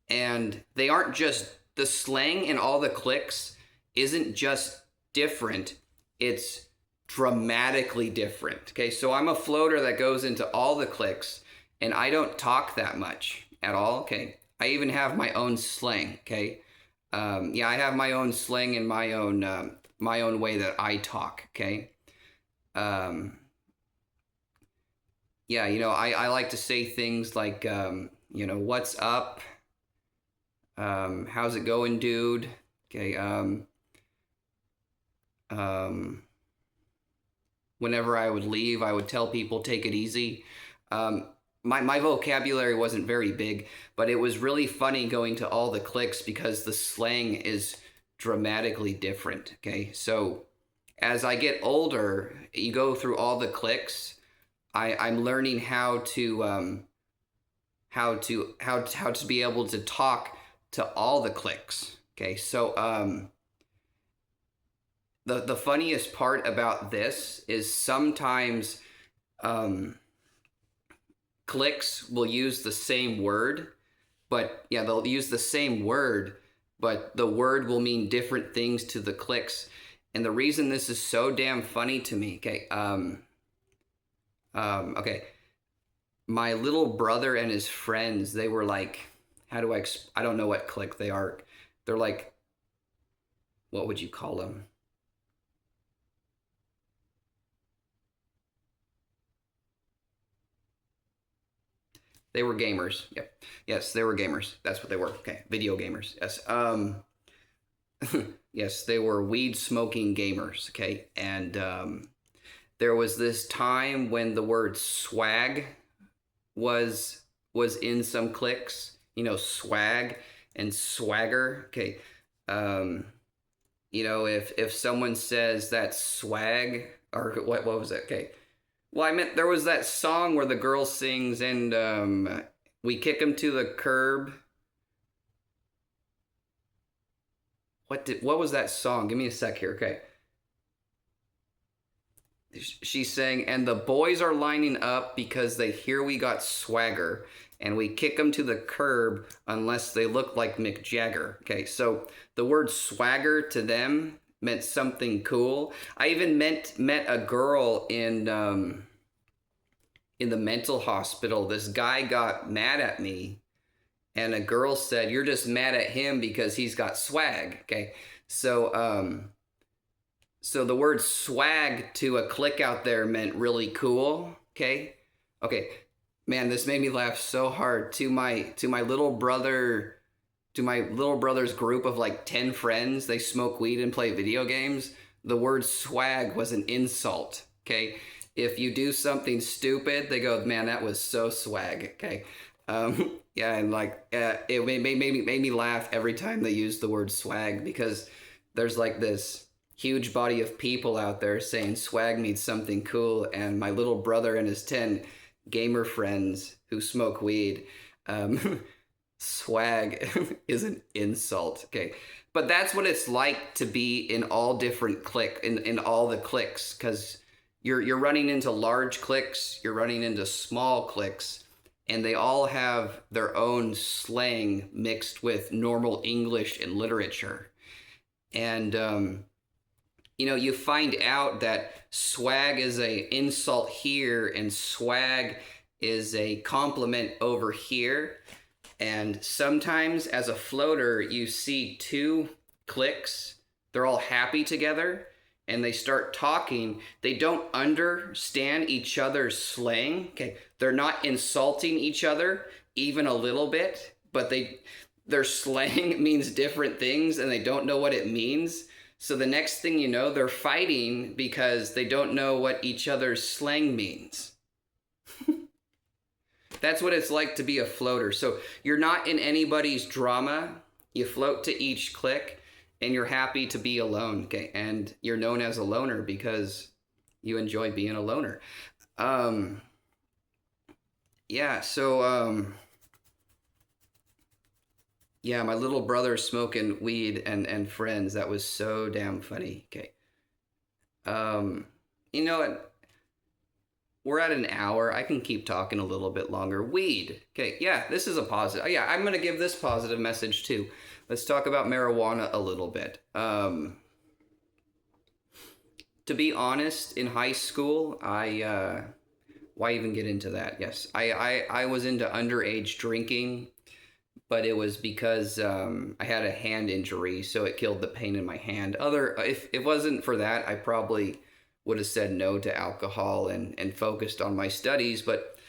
And they aren't just, the slang in all the cliques isn't just different, it's dramatically different, okay? So I'm a floater that goes into all the cliques, and I don't talk that much at all, okay? I even have my own slang, okay? Yeah, I have my own slang and my own way that I talk, okay? Um, yeah, I like to say things like, what's up? How's it going, dude? Okay. Um, Whenever I would leave, I would tell people, take it easy. Um, my vocabulary wasn't very big, but it was really funny going to all the cliques because the slang is dramatically different. Okay. So as I get older, you go through all the cliques. I'm learning how to be able to talk to all the cliques. Okay, so the funniest part about this is sometimes um, cliques will use the same word, but yeah, they'll use the same word, but the word will mean different things to the cliques. And the reason this is so damn funny to me, okay, okay, my little brother and his friends, they were like, I don't know what clique they are. They're like, what would you call them? They were gamers. Yep. Yes, they were gamers. That's what they were. Okay. Video gamers. Yes. Yes, they were weed smoking gamers. Okay. And there was this time when the word swag was in some cliques. Swag and swagger. Okay. Um, if someone says that swag, or what was it? Okay. Well, I meant there was that song where the girl sings and we kick him to the curb. What was that song? Give me a sec here. Okay. She's saying, and the boys are lining up because they hear we got swagger, and we kick them to the curb unless they look like Mick Jagger. Okay, so the word swagger to them meant something cool. I even met a girl in the mental hospital. This guy got mad at me, and a girl said, "You're just mad at him because he's got swag." Okay, so the word swag to a clique out there meant really cool. Okay. Okay. Man, this made me laugh so hard. To my little brother, to my little brother's group of like 10 friends, they smoke weed and play video games. The word swag was an insult. Okay. If you do something stupid, they go, "Man, that was so swag." Okay. Yeah, and like it made me laugh every time they used the word swag, because there's like this huge body of people out there saying swag means something cool, and my little brother and his 10 gamer friends who smoke weed, swag is an insult. Okay, but that's what it's like to be in all different in all the cliques, because you're running into large cliques, you're running into small cliques, and they all have their own slang mixed with normal English and literature. And you find out that swag is a insult here and swag is a compliment over here. And sometimes as a floater, you see two cliques, they're all happy together, and they start talking. They don't understand each other's slang. Okay, they're not insulting each other even a little bit, but their slang means different things and they don't know what it means. So the next thing you know, they're fighting because they don't know what each other's slang means. That's what it's like to be a floater. So you're not in anybody's drama. You float to each clique, and you're happy to be alone. Okay, and you're known as a loner because you enjoy being a loner. Yeah. So yeah, my little brother smoking weed and friends. That was so damn funny. Okay. You know what? We're at an hour. I can keep talking a little bit longer. Weed. Okay, yeah, this is a positive. Yeah, I'm gonna give this positive message too. Let's talk about marijuana a little bit. To be honest, in high school, why even get into that? Yes, I was into underage drinking, but it was because I had a hand injury, so it killed the pain in my hand. If it wasn't for that, I probably would have said no to alcohol and focused on my studies, but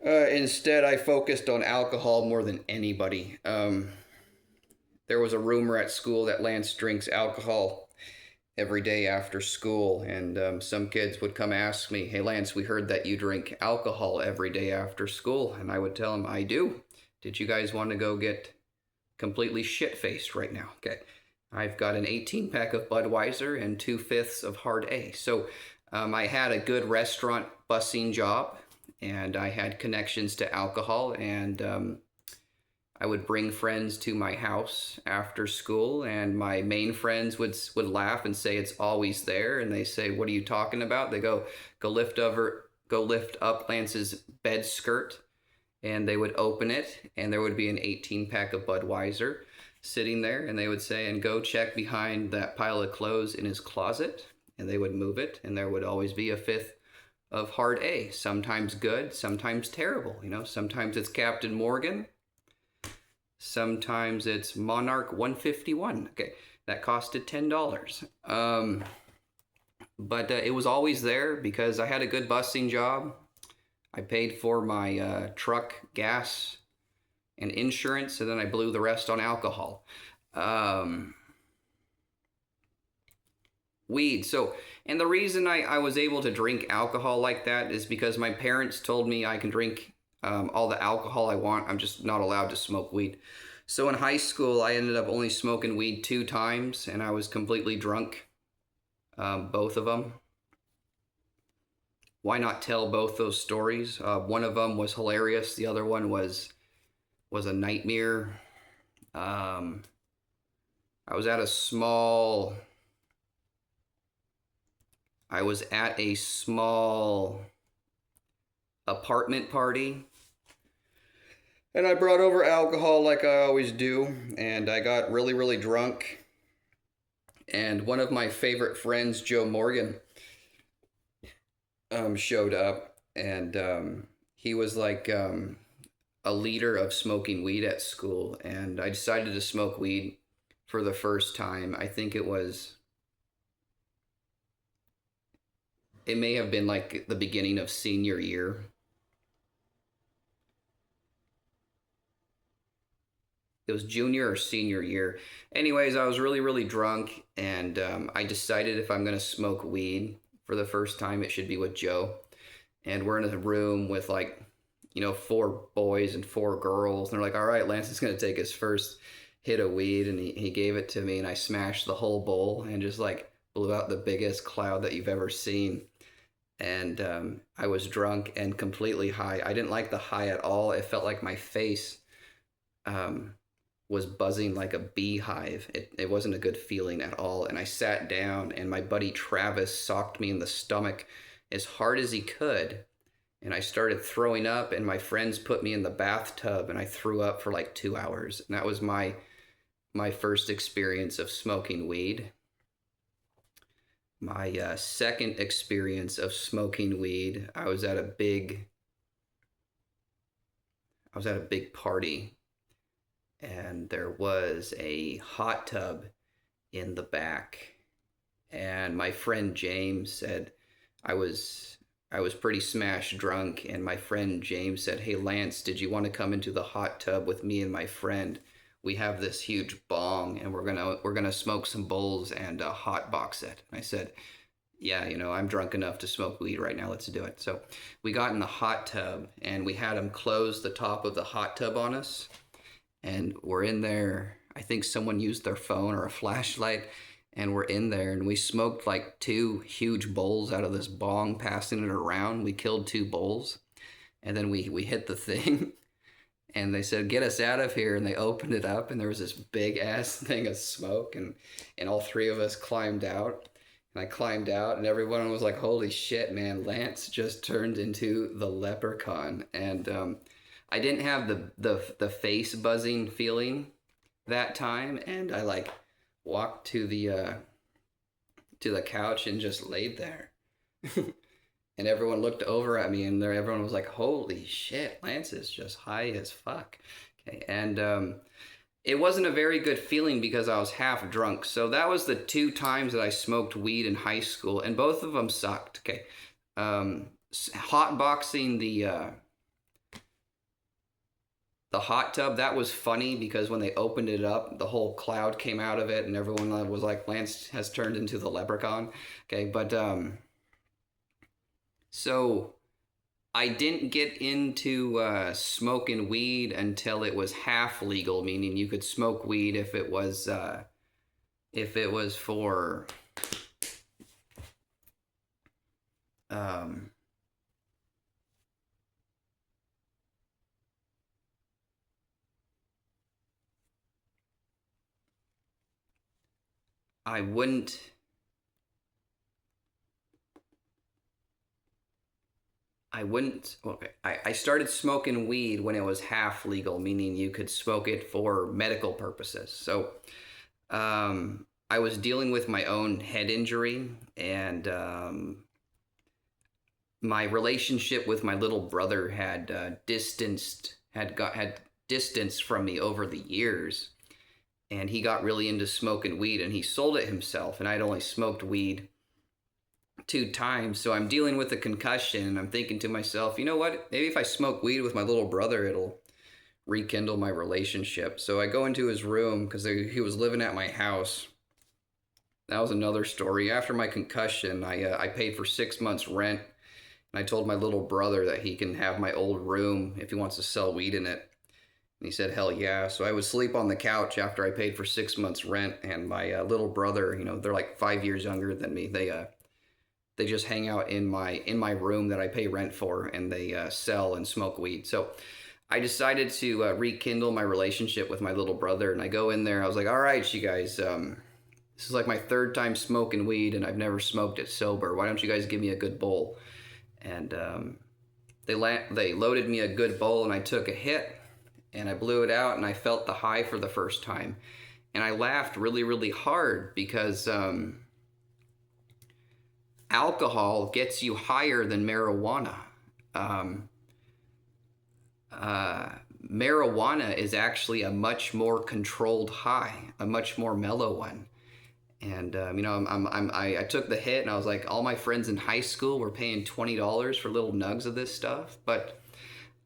instead I focused on alcohol more than anybody. There was a rumor at school that Lance drinks alcohol every day after school, and some kids would come ask me, "Hey Lance, we heard that you drink alcohol every day after school," and I would tell them, "I do. Did you guys want to go get completely shit-faced right now?" Okay. I've got an 18 pack of Budweiser and 2/5 of Hard A. So I had a good restaurant busing job, and I had connections to alcohol, and I would bring friends to my house after school, and my main friends would laugh and say it's always there, and they say, "What are you talking about?" They go lift up Lance's bed skirt, and they would open it, and there would be an 18 pack of Budweiser sitting there, and they would say, "And go check behind that pile of clothes in his closet," and they would move it, and there would always be a 5th of Hard A. Sometimes good, sometimes terrible. Sometimes it's Captain Morgan, sometimes it's Monarch 151. Okay, that costed $10. But it was always there because I had a good busing job. I paid for my truck gas and insurance, and then I blew the rest on alcohol. Weed. So, and the reason I was able to drink alcohol like that is because my parents told me I can drink all the alcohol I want. I'm just not allowed to smoke weed. So in high school, I ended up only smoking weed 2 times, and I was completely drunk, both of them. Why not tell both those stories? One of them was hilarious. The other one was a nightmare. I was at a small apartment party, and I brought over alcohol like I always do, and I got really, really drunk. And one of my favorite friends, Joe Morgan, showed up, and he was like a leader of smoking weed at school, and I decided to smoke weed for the first time. I think it may have been like the beginning of senior year. It was junior or senior year. Anyways, I was really, really drunk, and I decided if I'm going to smoke weed for the first time, it should be with Joe. And we're in a room with 4 boys and 4 girls. And they're like, "All right, Lance is going to take his first hit of weed." And he gave it to me, and I smashed the whole bowl and just blew out the biggest cloud that you've ever seen. And I was drunk and completely high. I didn't like the high at all. It felt like my face was buzzing like a beehive. It wasn't a good feeling at all. And I sat down, and my buddy Travis socked me in the stomach as hard as he could. And I started throwing up, and my friends put me in the bathtub, and I threw up for 2 hours. And that was my first experience of smoking weed. My second experience of smoking weed, I was at a big party, and there was a hot tub in the back. And my friend James said, I was pretty smashed drunk, and my friend James said, "Hey Lance, did you want to come into the hot tub with me and my friend? We have this huge bong, and we're gonna smoke some bowls and hot box it." And I said, "Yeah, I'm drunk enough to smoke weed right now. Let's do it." So we got in the hot tub, and we had them close the top of the hot tub on us, and we're in there. I think someone used their phone or a flashlight, and we're in there, and we smoked 2 huge bowls out of this bong, passing it around. We killed 2 bowls, and then we hit the thing, and they said, "Get us out of here," and they opened it up, and there was this big ass thing of smoke, and all 3 of us climbed out, And I climbed out, and everyone was like, "Holy shit, man! Lance just turned into the leprechaun." And I didn't have the face buzzing feeling that time, and I like walked to the couch and just laid there. And everyone looked over at me, and everyone was like, "Holy shit, Lance is just high as fuck." Okay, and it wasn't a very good feeling because I was half drunk. So that was the two times that I smoked weed in high school, and both of them sucked. Okay, hotboxing the hot tub, that was funny because when they opened it up, the whole cloud came out of it, and everyone was like, "Lance has turned into the leprechaun." Okay, but so I didn't get into smoking weed until it was half legal, meaning you could smoke weed if it was for um, I wouldn't. Okay. I started smoking weed when it was half legal, meaning you could smoke it for medical purposes. So I was dealing with my own head injury, and my relationship with my little brother had distanced from me over the years, and he got really into smoking weed, and he sold it himself, and I'd only smoked weed two times. So I'm dealing with a concussion, and I'm thinking to myself, you know what? Maybe if I smoke weed with my little brother, it'll rekindle my relationship. So I go into his room because he was living at my house. That was another story. After my concussion, I paid for 6 months rent, and I told my little brother that he can have my old room if he wants to sell weed in it. And he said, "Hell yeah." So I would sleep on the couch after I paid for 6 months rent, and my little brother, they're like 5 years younger than me. They just hang out in my room that I pay rent for, and they sell and smoke weed. So I decided to rekindle my relationship with my little brother, and I go in there. I was like, "All right, you guys, this is like my third time smoking weed, and I've never smoked it sober. Why don't you guys give me a good bowl?" And they loaded me a good bowl, and I took a hit, and I blew it out, and I felt the high for the first time, and I laughed really, really hard because alcohol gets you higher than marijuana. Um, Marijuana is actually a much more controlled high, a much more mellow one. And I took the hit, and I was like, all my friends in high school were paying $20 for little nugs of this stuff, but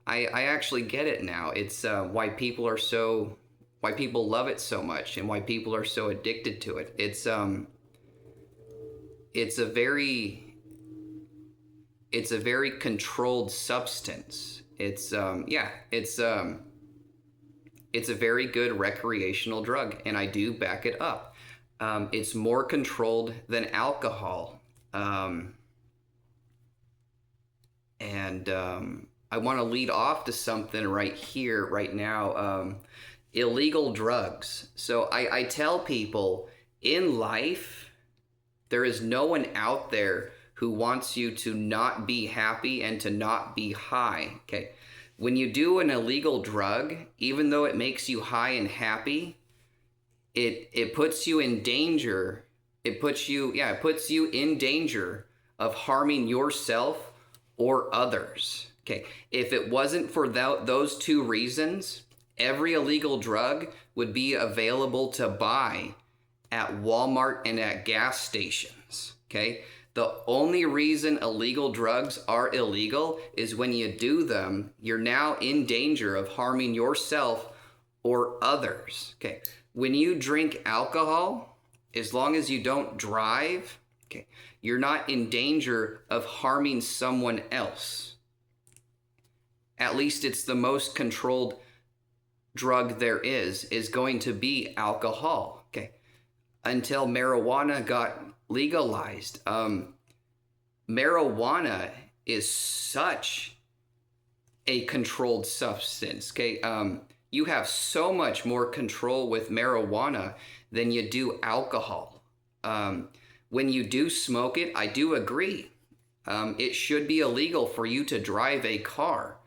I actually get it now. It's why people love it so much, and why people are so addicted to it. It's a very controlled substance. It's a very good recreational drug, and I do back it up. It's more controlled than alcohol. And I want to lead off to something right here, right now. Illegal drugs. So I tell people in life, there is no one out there who wants you to not be happy and to not be high. Okay. When you do an illegal drug, even though it makes you high and happy, it puts you in danger. It puts you in danger of harming yourself or others. Okay. If it wasn't for those two reasons, every illegal drug would be available to buy at Walmart and at gas stations. Okay. The only reason illegal drugs are illegal is when you do them, you're now in danger of harming yourself or others. Okay. When you drink alcohol, as long as you don't drive, okay, you're not in danger of harming someone else. At least it's the most controlled drug there is going to be alcohol. Okay. Until marijuana got legalized. Marijuana is such a controlled substance. Okay. You have so much more control with marijuana than you do alcohol. When when you do smoke it, I do agree. It should be illegal for you to drive a car,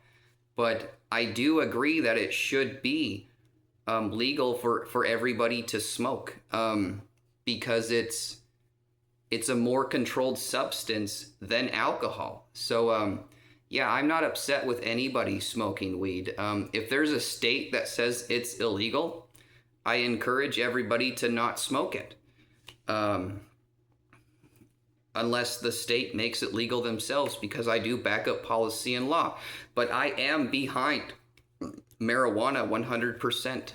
but I do agree that it should be legal for everybody to smoke, because it's a more controlled substance than alcohol. So yeah, I'm not upset with anybody smoking weed. If there's a state that says it's illegal, I encourage everybody to not smoke it. Unless the state makes it legal themselves, because I do back up policy and law. But I am behind marijuana 100%.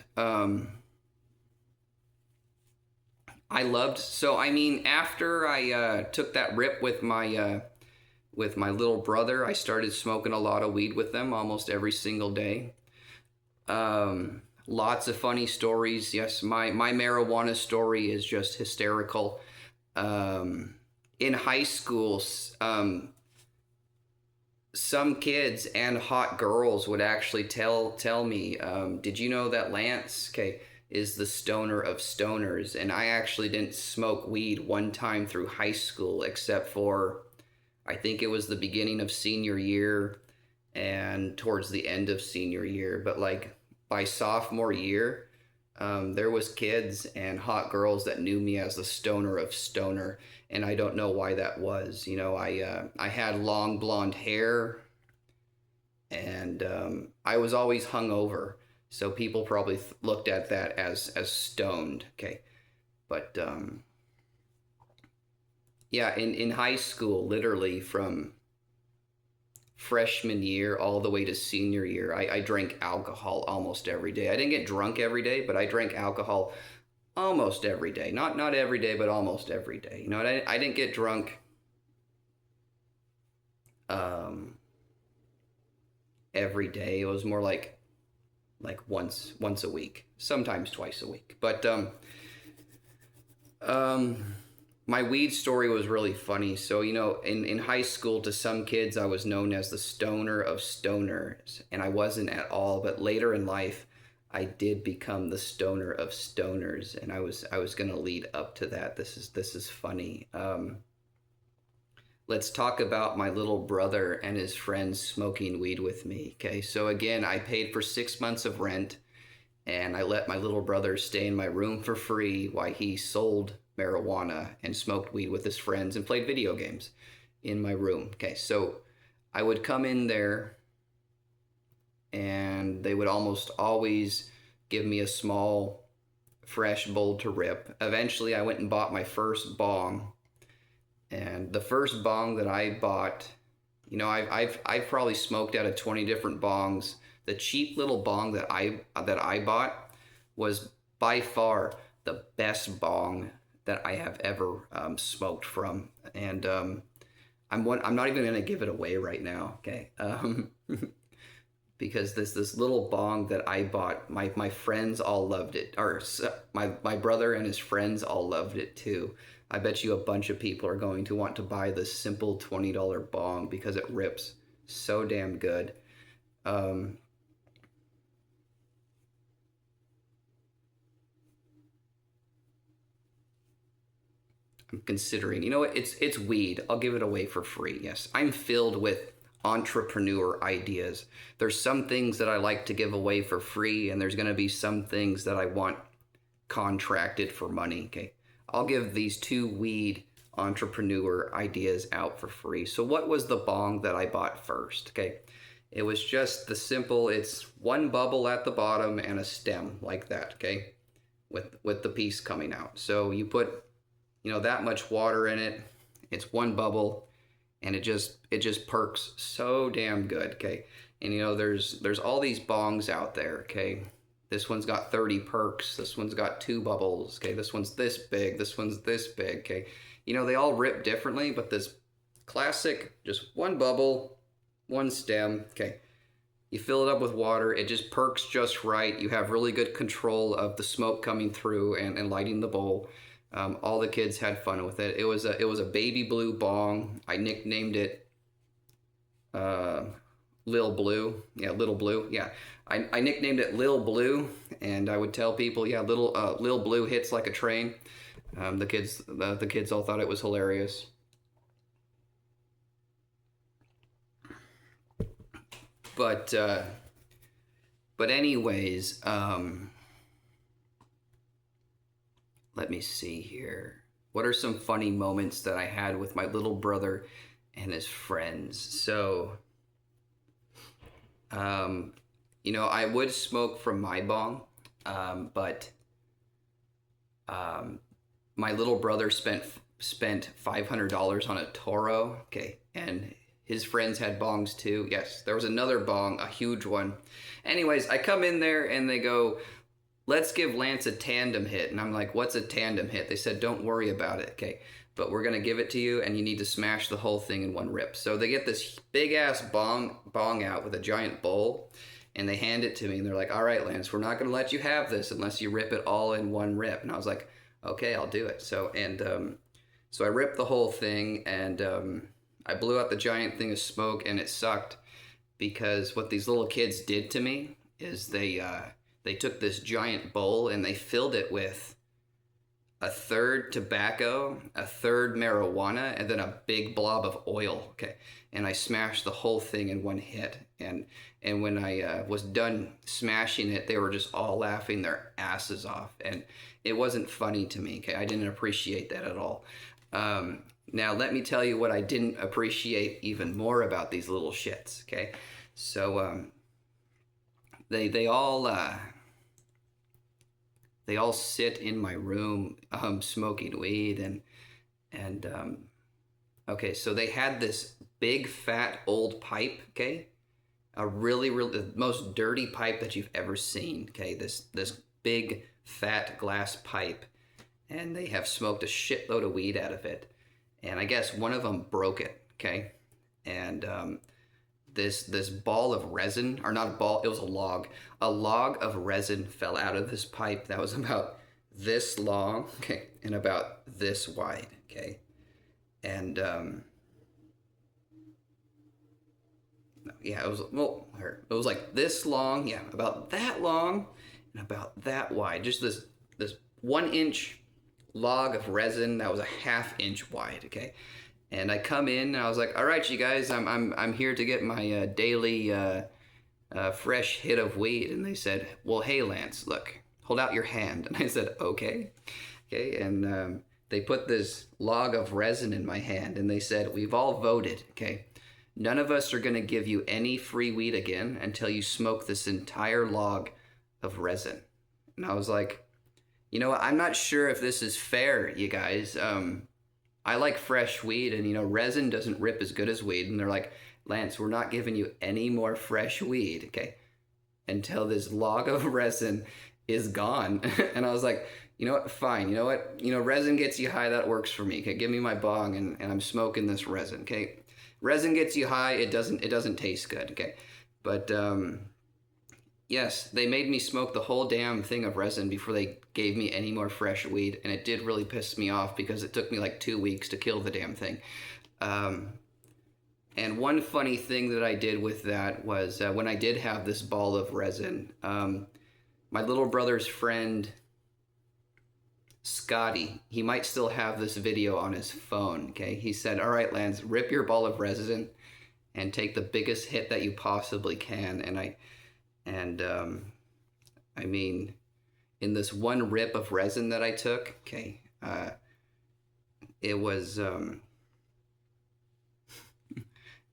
After I took that rip with my little brother, I started smoking a lot of weed with them almost every single day. Lots of funny stories. Yes, my marijuana story is just hysterical. In high school, some kids and hot girls would actually tell me, did you know that Lance, is the stoner of stoners? And I actually didn't smoke weed one time through high school, except for, I think it was the beginning of senior year and towards the end of senior year. But like by sophomore year, there was kids and hot girls that knew me as the stoner of stoner, and I don't know why that was. I had long blonde hair, and I was always hungover, so people probably looked at that as stoned. But yeah, in high school, literally from freshman year all the way to senior year, I drank alcohol almost every day. I didn't get drunk every day, but I drank alcohol almost every day. Not every day, but almost every day. I didn't get drunk every day. It was more like once a week, sometimes twice a week. But my weed story was really funny. So, in high school, to some kids, I was known as the stoner of stoners, and I wasn't at all. But later in life, I did become the stoner of stoners, and I was going to lead up to that. This is funny. Let's talk about my little brother and his friends smoking weed with me. So again, I paid for 6 months of rent, and I let my little brother stay in my room for free while he sold marijuana and smoked weed with his friends and played video games in my room. So I would come in there, and they would almost always give me a small, fresh bowl to rip. Eventually, I went and bought my first bong, and the first bong that I bought, I've probably smoked out of 20 different bongs. The cheap little bong that I bought was by far the best bong that I have ever smoked from, and I'm not even gonna give it away right now, because this little bong that I bought, my friends all loved it, or my brother and his friends all loved it too. I bet you a bunch of people are going to want to buy this simple $20 bong because it rips so damn good. I'm considering, it's weed. I'll give it away for free. Yes, I'm filled with entrepreneur ideas. There's some things that I like to give away for free, and there's going to be some things that I want contracted for money. I'll give these 2 weed entrepreneur ideas out for free. So what was the bong that I bought first? It was just the simple, it's one bubble at the bottom and a stem like that, with the piece coming out. So you put that much water in it, it's one bubble, and it just perks so damn good. And there's all these bongs out there. This one's got 30 perks, this one's got 2 bubbles, this one's this big, this one's this big. They all rip differently, but this classic, just one bubble, one stem. You fill it up with water, it just perks just right. You have really good control of the smoke coming through and lighting the bowl. All the kids had fun with it. It was a baby blue bong. I nicknamed it Lil Blue. Yeah, Little Blue. Yeah, I nicknamed it Lil Blue, and I would tell people, yeah, Lil Blue hits like a train. The kids all thought it was hilarious. But anyways, let me see here. What are some funny moments that I had with my little brother and his friends? So, you know, I would smoke from my bong, but um, my little brother spent $500 on a Toro. Okay, and his friends had bongs too. Yes, there was another bong, a huge one. Anyways, I come in there and they go, let's give Lance a tandem hit. And I'm like, what's a tandem hit? They said, don't worry about it. Okay, but we're going to give it to you and you need to smash the whole thing in one rip. So they get this big ass bong out with a giant bowl and they hand it to me and they're like, all right, Lance, we're not going to let you have this unless you rip it all in one rip. And I was like, okay, I'll do it. So I ripped the whole thing and I blew out the giant thing of smoke and it sucked because what these little kids did to me is they took this giant bowl and they filled it with a third tobacco, a third marijuana, and then a big blob of oil. Okay, and I smashed the whole thing in one hit. And when I was done smashing it, they were just all laughing their asses off, and it wasn't funny to me. Okay, I didn't appreciate that at all. Now let me tell you what I didn't appreciate even more about these little shits. Okay, so they all sit in my room smoking weed and okay, so they had this big fat old pipe. Okay, a really the most dirty pipe that you've ever seen. Okay, this big fat glass pipe, and they have smoked a shitload of weed out of it, and I guess one of them broke it. Okay, and this ball of resin, or not a ball, it was a log of resin fell out of this pipe that was about this long, okay, and about this wide. Okay, and yeah, it was like this long, yeah, about that long and about that wide, just this 1 inch log of resin that was a ½ inch wide. Okay, and I come in and I was like, all right, you guys, I'm here to get my daily fresh hit of weed. And they said, well, hey, Lance, look, hold out your hand. And I said, okay. Okay, and they put this log of resin in my hand and they said, we've all voted. Okay, none of us are going to give you any free weed again until you smoke this entire log of resin. And I was like, you know what, I'm not sure if this is fair, you guys. I like fresh weed, and you know, resin doesn't rip as good as weed. And they're like, Lance, we're not giving you any more fresh weed, okay, until this log of resin is gone. And I was like, you know what, fine. You know what, you know, resin gets you high, that works for me. Okay, give me my bong and I'm smoking this resin. Okay, resin gets you high, it doesn't taste good. Okay, but yes, they made me smoke the whole damn thing of resin before they gave me any more fresh weed, and it did really piss me off because it took me like 2 weeks to kill the damn thing. And one funny thing that I did with that was when I did have this ball of resin, my little brother's friend, Scotty, he might still have this video on his phone. Okay, he said, all right, Lance, rip your ball of resin and take the biggest hit that you possibly can. And I mean, in this one rip of resin that I took, okay, it was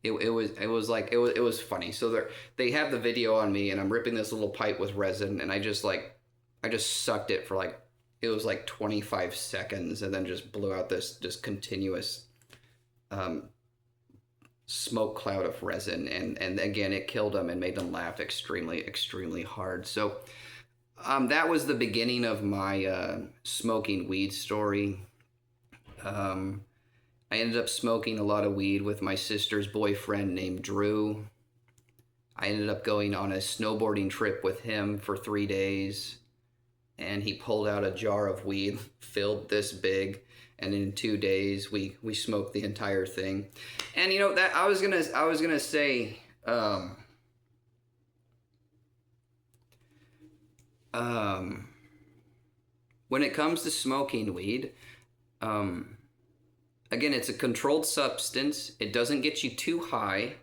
it was funny. So they have the video on me, and I'm ripping this little pipe with resin, and I just sucked it for like, it was like 25 seconds, and then just blew out this just continuous smoke cloud of resin, and again, it killed them and made them laugh extremely hard. So that was the beginning of my smoking weed story. I ended up smoking a lot of weed with my sister's boyfriend named Drew. I ended up going on a snowboarding trip with him for 3 days, and he pulled out a jar of weed filled this big, and in 2 days we smoked the entire thing. And you know, that I was gonna say when it comes to smoking weed, Um, Again, it's a controlled substance. It doesn't get you too high.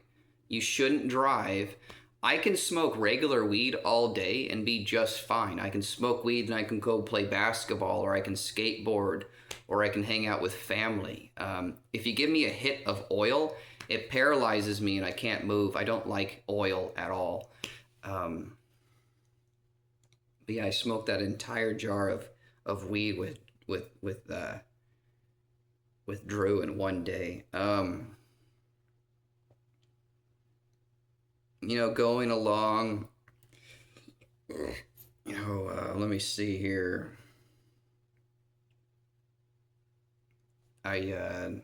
You shouldn't drive. I can smoke regular weed all day and be just fine. I can smoke weed and I can go play basketball, or I can skateboard, or I can hang out with family. If you give me a hit of oil, it paralyzes me and I can't move. I don't like oil at all. But yeah, I smoked that entire jar of weed with Drew in one day. Going along, let me see here. I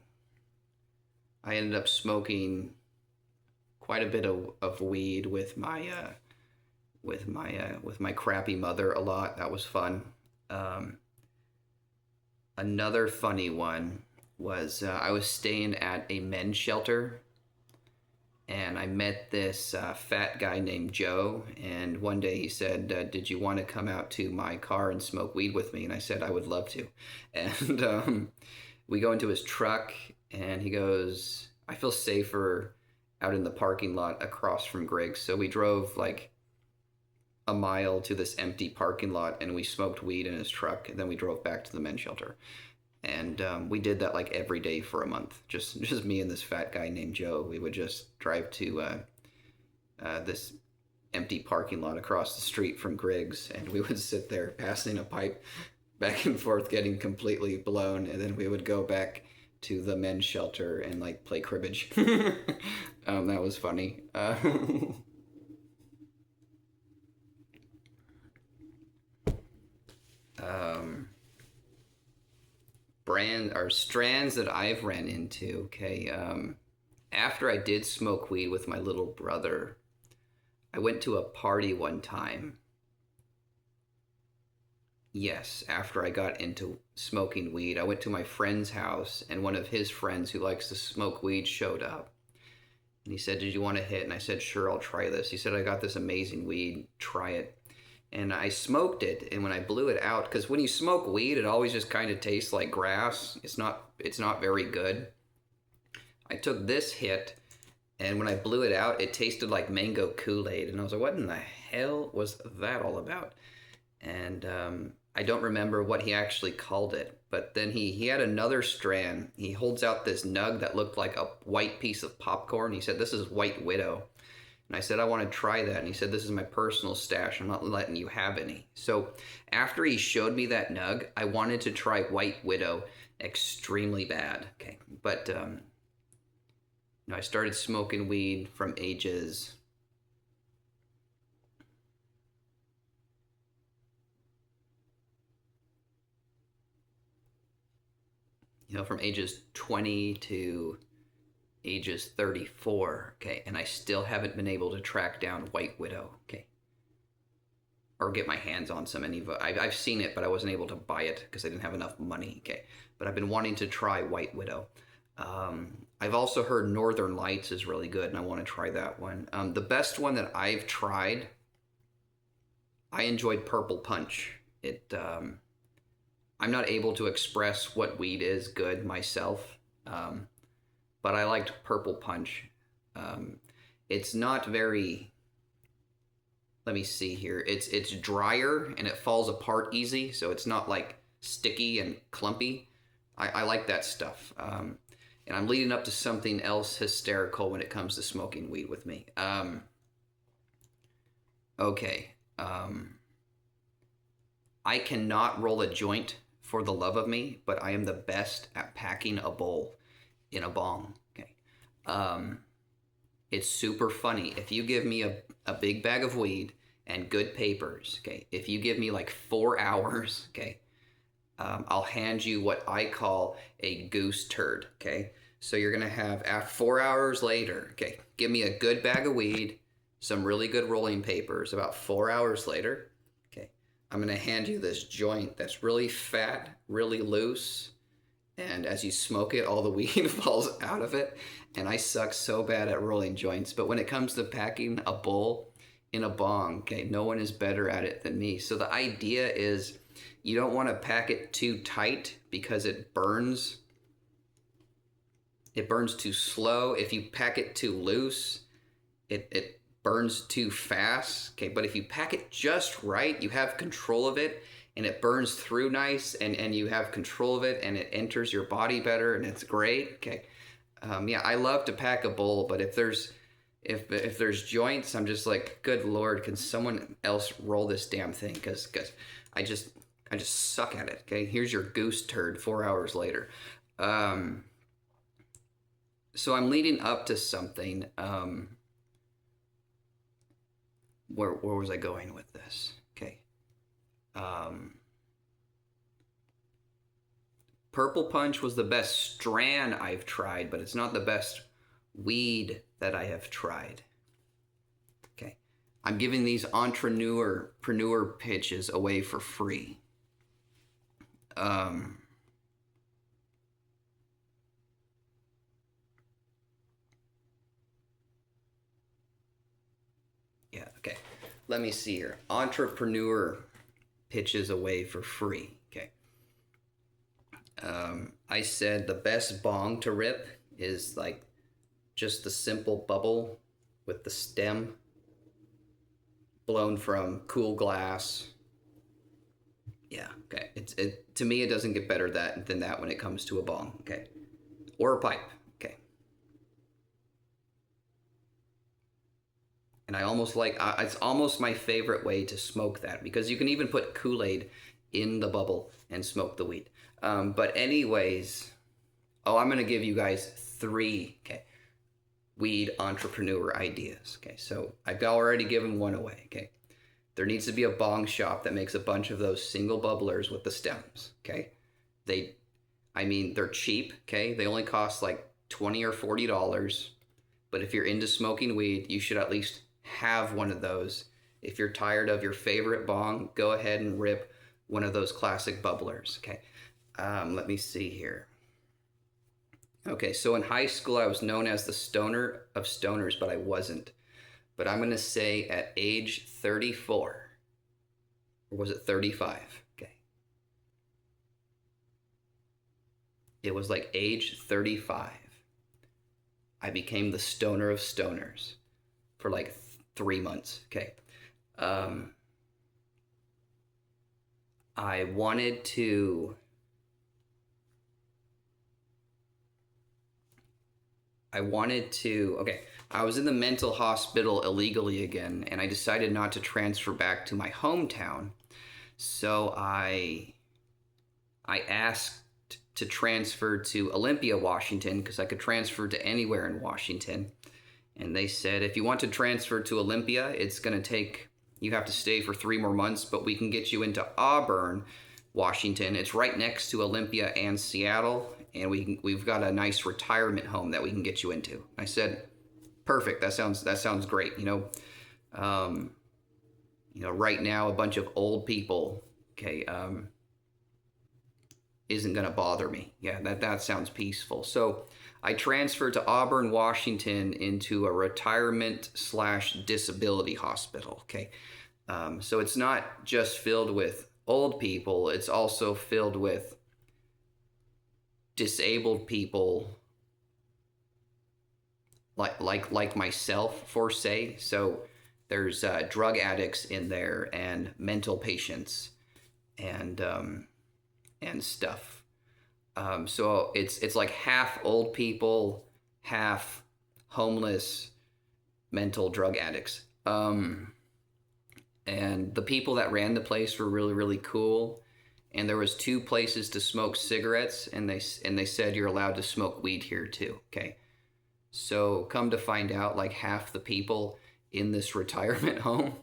ended up smoking quite a bit of weed with my crappy mother a lot. That was fun. Um, Another funny one was I was staying at a men's shelter, and I met this fat guy named Joe. And one day he said, "Did you want to come out to my car and smoke weed with me?" And I said I would love to. And we go into his truck, and he goes, "I feel safer out in the parking lot across from Griggs." So we drove like a mile to this empty parking lot, and we smoked weed in his truck, and then we drove back to the men's shelter. And we did that like every day for a month. Just me and this fat guy named Joe. We would just drive to this empty parking lot across the street from Griggs, and we would sit there passing a pipe back and forth, getting completely blown, and then we would go back to the men's shelter and like play cribbage. That was funny. Brand or strands that I've ran into. Okay, after I did smoke weed with my little brother, I went to a party one time. Yes, after I got into smoking weed, I went to my friend's house, and one of his friends who likes to smoke weed showed up. And he said, "Did you want a hit?" And I said, "Sure, I'll try this." He said, "I got this amazing weed, try it." And I smoked it, and when I blew it out, because when you smoke weed, it always just kind of tastes like grass. It's not very good. I took this hit, and when I blew it out, it tasted like mango Kool-Aid, and I was like, "What in the hell was that all about?" And I don't remember what he actually called it, but then he had another strand. He holds out this nug that looked like a white piece of popcorn. He said, "This is White Widow." And I said, "I want to try that." And he said, "This is my personal stash. I'm not letting you have any." So after he showed me that nug, I wanted to try White Widow extremely bad. Okay. But, I started smoking weed from ages, from ages 20 to ages 34. Okay. And I still haven't been able to track down White Widow. Okay. Or get my hands on some. I've seen it, but I wasn't able to buy it because I didn't have enough money. Okay. But I've been wanting to try White Widow. I've also heard Northern Lights is really good, and I want to try that one. The best one that I've tried, I enjoyed Purple Punch. I'm not able to express what weed is good myself, but I liked Purple Punch. It's not very. Let me see here. It's drier and it falls apart easy, so it's not like sticky and clumpy. I like that stuff. And I'm leading up to something else hysterical when it comes to smoking weed with me. Okay. I cannot roll a joint for the love of me, but I am the best at packing a bowl in a bong. Okay. It's super funny. If you give me a big bag of weed and good papers, okay, if you give me like 4 hours, okay, I'll hand you what I call a goose turd, okay? So you're going to have, 4 hours later, okay, give me a good bag of weed, some really good rolling papers. About 4 hours later, okay, I'm going to hand you this joint that's really fat, really loose, and as you smoke it, all the weed falls out of it. And I suck so bad at rolling joints, but when it comes to packing a bowl in a bong, okay, no one is better at it than me. So the idea is You don't want to pack it too tight because it burns. It burns too slow. If you pack it too loose, it burns too fast. Okay, but if you pack it just right, you have control of it and it burns through nice, and you have control of it and it enters your body better and it's great. Okay. Yeah, I love to pack a bowl, but if there's joints, I'm just like, good Lord, can someone else roll this damn thing? Because I just suck at it. Okay, here's your goose turd 4 hours later. So I'm leading up to something. Where was I going with this? Okay. Purple Punch was the best strand I've tried, but it's not the best weed that I have tried. Okay. I'm giving these entrepreneur pitches away for free. Yeah, okay. Let me see here. Entrepreneur pitches away for free. Okay. I said the best bong to rip is like just the simple bubble with the stem blown from cool glass. Yeah, okay. It to me it doesn't get better than that when it comes to a bong, okay? Or a pipe, okay. And I almost like it's almost my favorite way to smoke that because you can even put Kool-Aid in the bubble and smoke the weed. But anyways, I'm gonna give you guys 3 weed entrepreneur ideas. Okay, so I've already given one away. Okay, there needs to be a bong shop that makes a bunch of those single bubblers with the stems. Okay, they're cheap. Okay, they only cost like $20 or $40. But if you're into smoking weed, you should at least have one of those. If you're tired of your favorite bong, go ahead and rip one of those classic bubblers. Okay. Let me see here. Okay, so in high school, I was known as the stoner of stoners, but I wasn't. But I'm going to say at age 34, or was it 35? Okay. It was like age 35. I became the stoner of stoners for like 3 months. Okay. I wanted to okay, I was in the mental hospital illegally again, and I decided not to transfer back to my hometown. So I asked to transfer to Olympia, Washington, because I could transfer to anywhere in Washington. And they said, if you want to transfer to Olympia, it's going to take, you have to stay for 3 more months, but we can get you into Auburn, Washington. It's right next to Olympia and Seattle, and we've got a nice retirement home that we can get you into. I said, perfect. That sounds great. Right now a bunch of old people, isn't gonna bother me. Yeah, that sounds peaceful. So I transferred to Auburn, Washington, into a retirement/disability hospital. Okay, so it's not just filled with old people; it's also filled with disabled people like myself, for say. So there's drug addicts in there and mental patients and stuff. So it's like half old people, half homeless, mental drug addicts. And the people that ran the place were really, really cool. And there was 2 places to smoke cigarettes, and they said you're allowed to smoke weed here too. Okay, so come to find out, like half the people in this retirement home,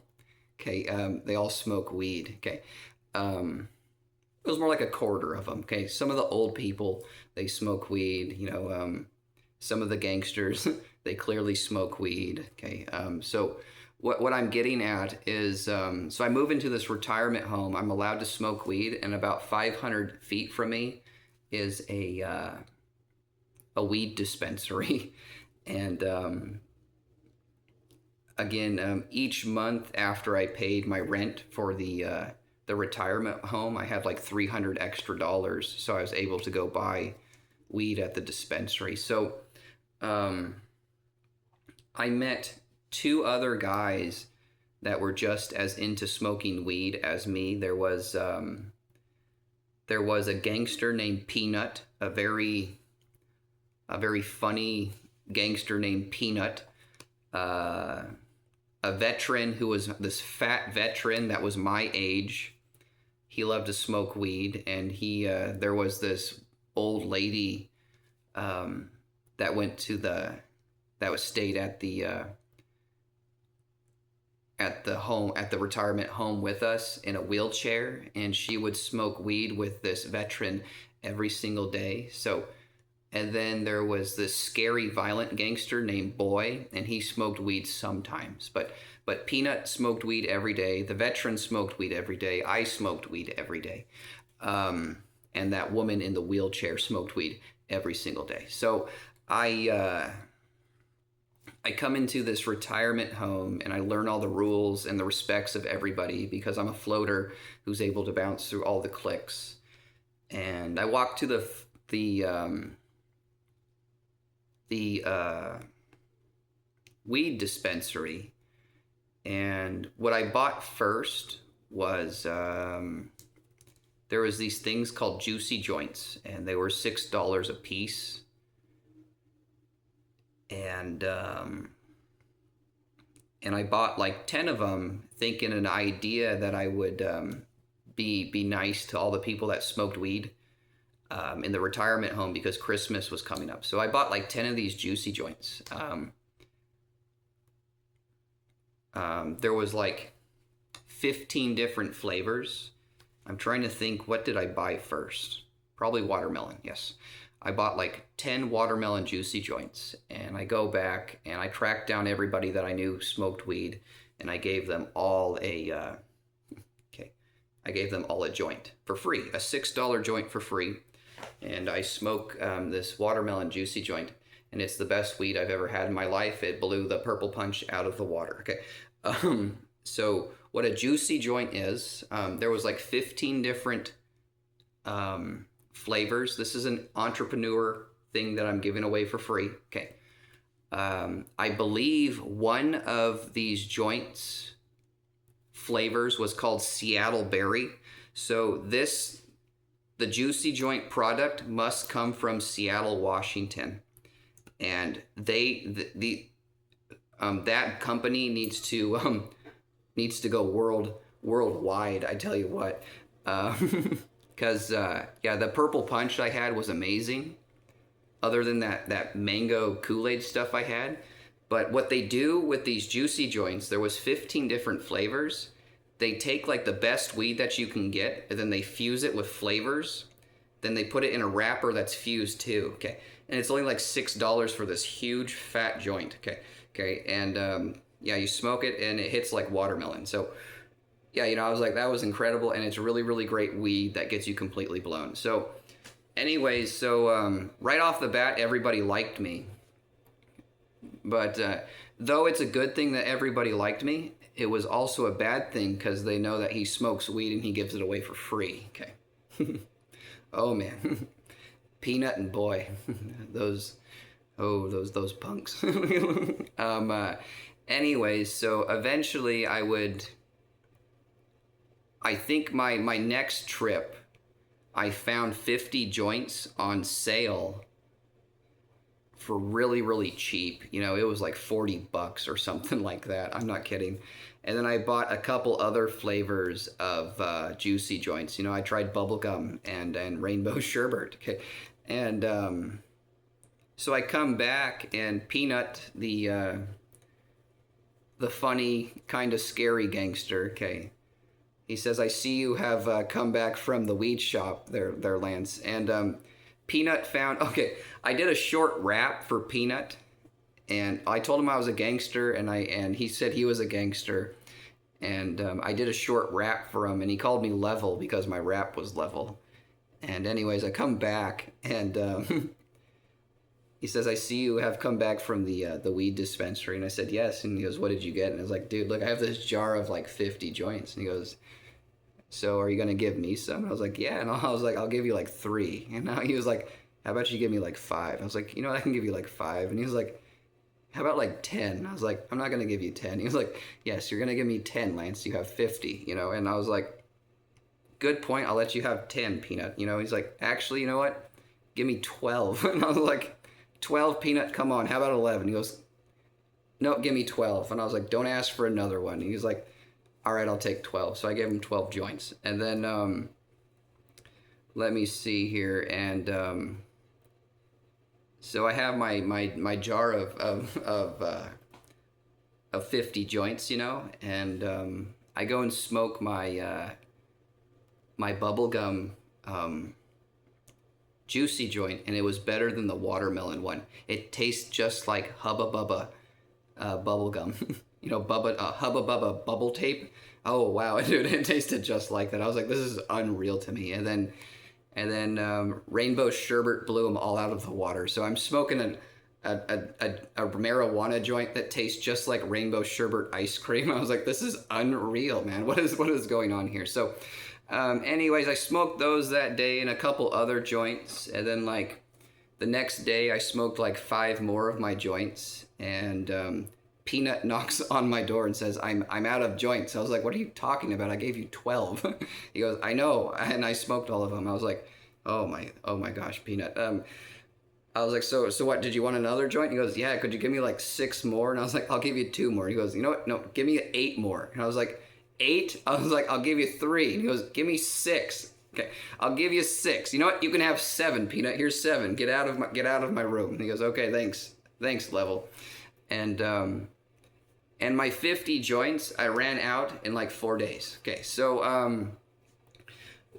they all smoke weed. Okay, it was more like a quarter of them. Okay, some of the old people, they smoke weed. Some of the gangsters, they clearly smoke weed. Okay, so what I'm getting at is, so I move into this retirement home. I'm allowed to smoke weed, and about 500 feet from me is a weed dispensary. And again, each month after I paid my rent for the the retirement home, I had like $300 extra, so I was able to go buy weed at the dispensary. So I met two other guys that were just as into smoking weed as me. There was a gangster named Peanut, a very funny gangster named Peanut, a veteran who was this fat veteran that was my age. He loved to smoke weed, and there was this old lady that went to that was stayed at the retirement home with us in a wheelchair, and she would smoke weed with this veteran every single day. So, and then there was this scary violent gangster named Boy, and he smoked weed sometimes, but Peanut smoked weed every day. The veteran smoked weed every day. I smoked weed every day. And that woman in the wheelchair smoked weed every single day. So I come into this retirement home, and I learn all the rules and the respects of everybody because I'm a floater who's able to bounce through all the cliques. And I walk to the weed dispensary, and what I bought first was there was these things called juicy joints, and they were $6 a piece. And I bought like 10 of them, thinking an idea that I would be nice to all the people that smoked weed in the retirement home because Christmas was coming up. So I bought like 10 of these juicy joints. There was like 15 different flavors. I'm trying to think, what did I buy first? Probably watermelon, yes. I bought like 10 watermelon juicy joints, and I go back and I tracked down everybody that I knew smoked weed, and I gave them all a joint for free, a $6 joint for free. And I smoke this watermelon juicy joint, and it's the best weed I've ever had in my life. It blew the purple punch out of the water. Okay, so what a juicy joint is, there was like 15 different flavors. This is an entrepreneur thing that I'm giving away for free. Okay. I believe one of these joints flavors was called Seattle Berry. So the juicy joint product must come from Seattle, Washington. And that company needs to go worldwide, I tell you what. Because, the purple punch I had was amazing, other than that mango Kool-Aid stuff I had. But what they do with these juicy joints, there was 15 different flavors. They take like the best weed that you can get, and then they fuse it with flavors. Then they put it in a wrapper that's fused too, okay? And it's only like $6 for this huge fat joint, okay? And you smoke it, and it hits like watermelon. So yeah, I was like, that was incredible, and it's really, really great weed that gets you completely blown. So anyways, right off the bat, everybody liked me. But though it's a good thing that everybody liked me, it was also a bad thing because they know that he smokes weed and he gives it away for free. Okay. Oh, man. Peanut and Boy. those punks. Anyways, so eventually I think my next trip, I found 50 joints on sale for really, really cheap. It was like $40 or something like that. I'm not kidding. And then I bought a couple other flavors of juicy joints. I tried bubblegum and rainbow sherbet. Okay. And so I come back, and Peanut, the funny, kind of scary gangster, okay, he says, I see you have come back from the weed shop there, Lance. And Peanut found, okay, I did a short rap for Peanut, and I told him I was a gangster, and he said he was a gangster. And I did a short rap for him, and he called me Level because my rap was level. And anyways, I come back, and he says, I see you have come back from the weed dispensary. And I said, yes. And he goes, what did you get? And I was like, dude, look, I have this jar of like 50 joints. And he goes, So are you gonna give me some? And I was like, yeah. And I was like, I'll give you like 3. And now he was like, how about you give me like 5? I was like, you know what, I can give you like 5. And he was like, how about like 10? And I was like, I'm not gonna give you 10. He was like, yes, you're gonna give me 10, Lance. You have 50, you know. And I was like, good point. I'll let you have 10, Peanut. You know, he's like, actually, you know what? Give me 12. And I was like, 12, Peanut, come on. How about 11? He goes, no, give me 12. And I was like, don't ask for another one. And he was like, all right, I'll take 12. So I gave him 12 joints. And then, let me see here. And so I have my jar of 50 joints, you know, and I go and smoke my bubblegum juicy joint, and it was better than the watermelon one. It tastes just like Hubba Bubba bubblegum. You know, Hubba Bubba bubble tape. Oh wow, dude, it tasted just like that. I was like, this is unreal to me. And then rainbow sherbet blew them all out of the water. So I'm smoking a marijuana joint that tastes just like rainbow sherbet ice cream. I was like, this is unreal, man. What is going on here? So anyways, I smoked those that day and a couple other joints. And then like the next day I smoked like 5 more of my joints, and Peanut knocks on my door and says, I'm out of joints. I was like, what are you talking about? I gave you 12. He goes, I know. And I smoked all of them. I was like, oh my gosh, Peanut. I was like, so what, did you want another joint? He goes, yeah, could you give me like 6 more? And I was like, I'll give you 2 more. He goes, you know what? No, give me 8 more. And I was like, 8? I was like, I'll give you 3. And he goes, give me 6. Okay, I'll give you 6. You know what? You can have 7, Peanut. Here's 7. Get out of my room. And he goes, okay, thanks, Level. And my 50 joints, I ran out in like 4 days. Okay, so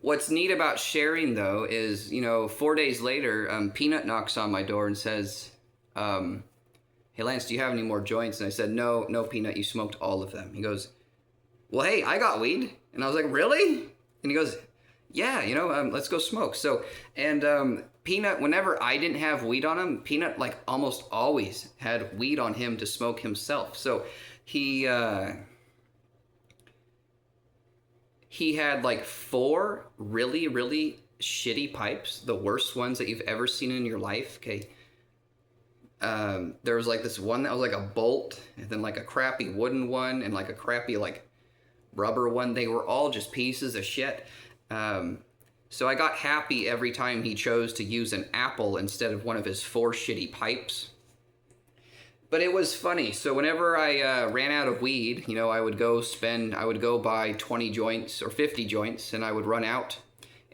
what's neat about sharing though is, you know, 4 days later, Peanut knocks on my door and says, hey Lance, do you have any more joints? And I said, no, Peanut, you smoked all of them. He goes, well, hey, I got weed. And I was like, really? And he goes, yeah, you know, let's go smoke. So, and Peanut, whenever I didn't have weed on him, Peanut like almost always had weed on him to smoke himself. So he had like 4 really, really shitty pipes, the worst ones that you've ever seen in your life. Okay. There was like this one that was like a bolt, and then like a crappy wooden one, and like a crappy like rubber one. They were all just pieces of shit. So I got happy every time he chose to use an apple instead of one of his 4 shitty pipes. But it was funny. So whenever I ran out of weed, you know, I would go buy 20 joints or 50 joints, and I would run out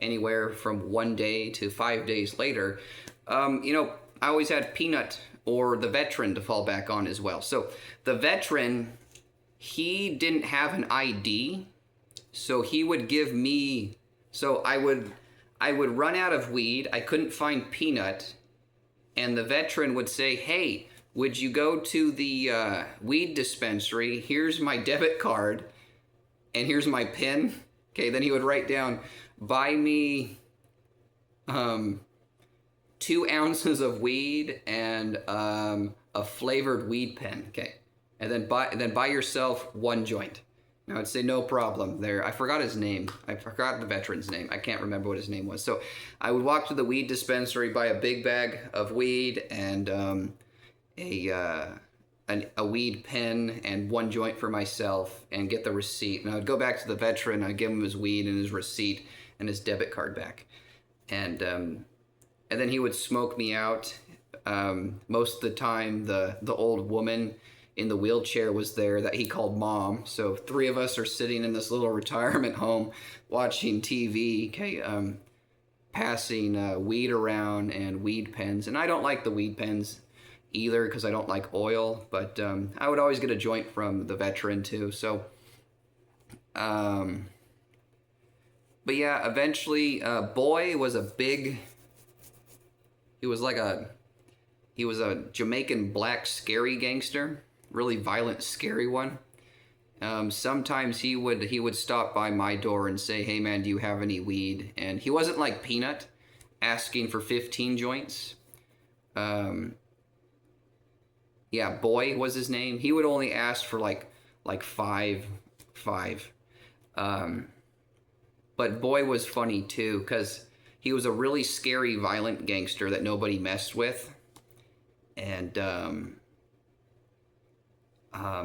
anywhere from 1 day to 5 days later. You know, I always had Peanut or the Veteran to fall back on as well. So the Veteran, he didn't have an ID, so he would give me, so I would run out of weed, I couldn't find Peanut, and the Veteran would say, hey, would you go to the weed dispensary? Here's my debit card, and here's my PIN. Okay, then he would write down, buy me 2 ounces of weed and a flavored weed pen. Okay, and then buy yourself 1 joint. And I would say, no problem there. I forgot his name. I forgot the Veteran's name. I can't remember what his name was. So I would walk to the weed dispensary, buy a big bag of weed and a weed pen and 1 joint for myself, and get the receipt. And I would go back to the Veteran. I'd give him his weed and his receipt and his debit card back. And then he would smoke me out. Most of the time, the old woman in the wheelchair was there that he called mom. So 3 of us are sitting in this little retirement home watching TV, okay, passing weed around and weed pens. And I don't like the weed pens either because I don't like oil, but I would always get a joint from the Veteran too. So, but yeah, eventually, Boy was he was a Jamaican black scary gangster, really violent, scary one. Sometimes he would stop by my door and say, hey man, do you have any weed? And he wasn't like Peanut, asking for 15 joints. Yeah, Boy was his name. He would only ask for like 5. but boy was funny too, because he was a really scary, violent gangster that nobody messed with. And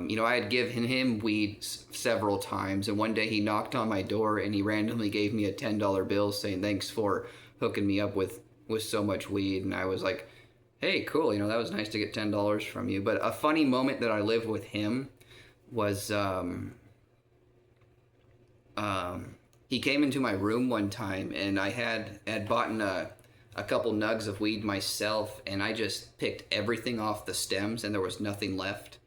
you know, I had given him weed several times, and one day he knocked on my door and he randomly gave me a $10 bill saying thanks for hooking me up with so much weed. And I was like, hey, cool, you know, that was nice to get $10 from you. But a funny moment that I lived with him was he came into my room one time, and I had bought a couple nugs of weed myself, and I just picked everything off the stems, and there was nothing left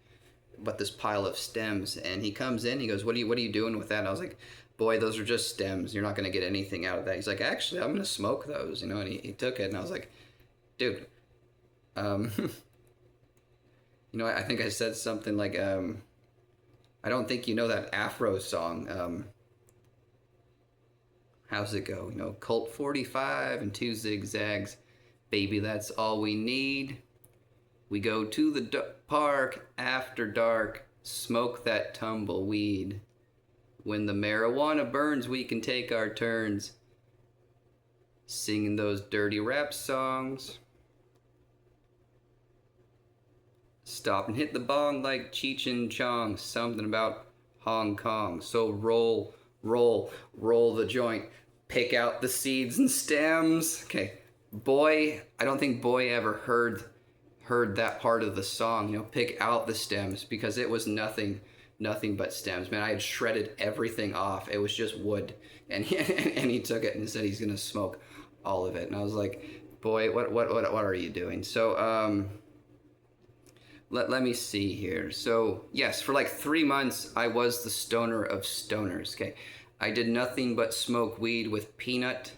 but this pile of stems. And he comes in, he goes, what are you doing with that? And I was like, boy, those are just stems. You're not going to get anything out of that. He's like, actually, I'm going to smoke those, you know. And he took it, and I was like, dude, you know, I think I said something like, I don't think you know that Afro song. How's it go? You know, Colt 45 and 2 zigzags. Baby, that's all we need. We go to the park after dark, smoke that tumbleweed. When the marijuana burns, we can take our turns singing those dirty rap songs. Stop and hit the bong like Cheech and Chong. Something about Hong Kong. So roll the joint. Pick out the seeds and stems. Okay, boy, I don't think boy ever heard that part of the song, you know, pick out the stems, because it was nothing but stems, man. I had shredded everything off. It was just wood, and he took it and said he's gonna smoke all of it. And I was like, boy, what are you doing? So let me see here. So yes, for like 3 months I was the stoner of stoners. Okay, I did nothing but smoke weed with Peanut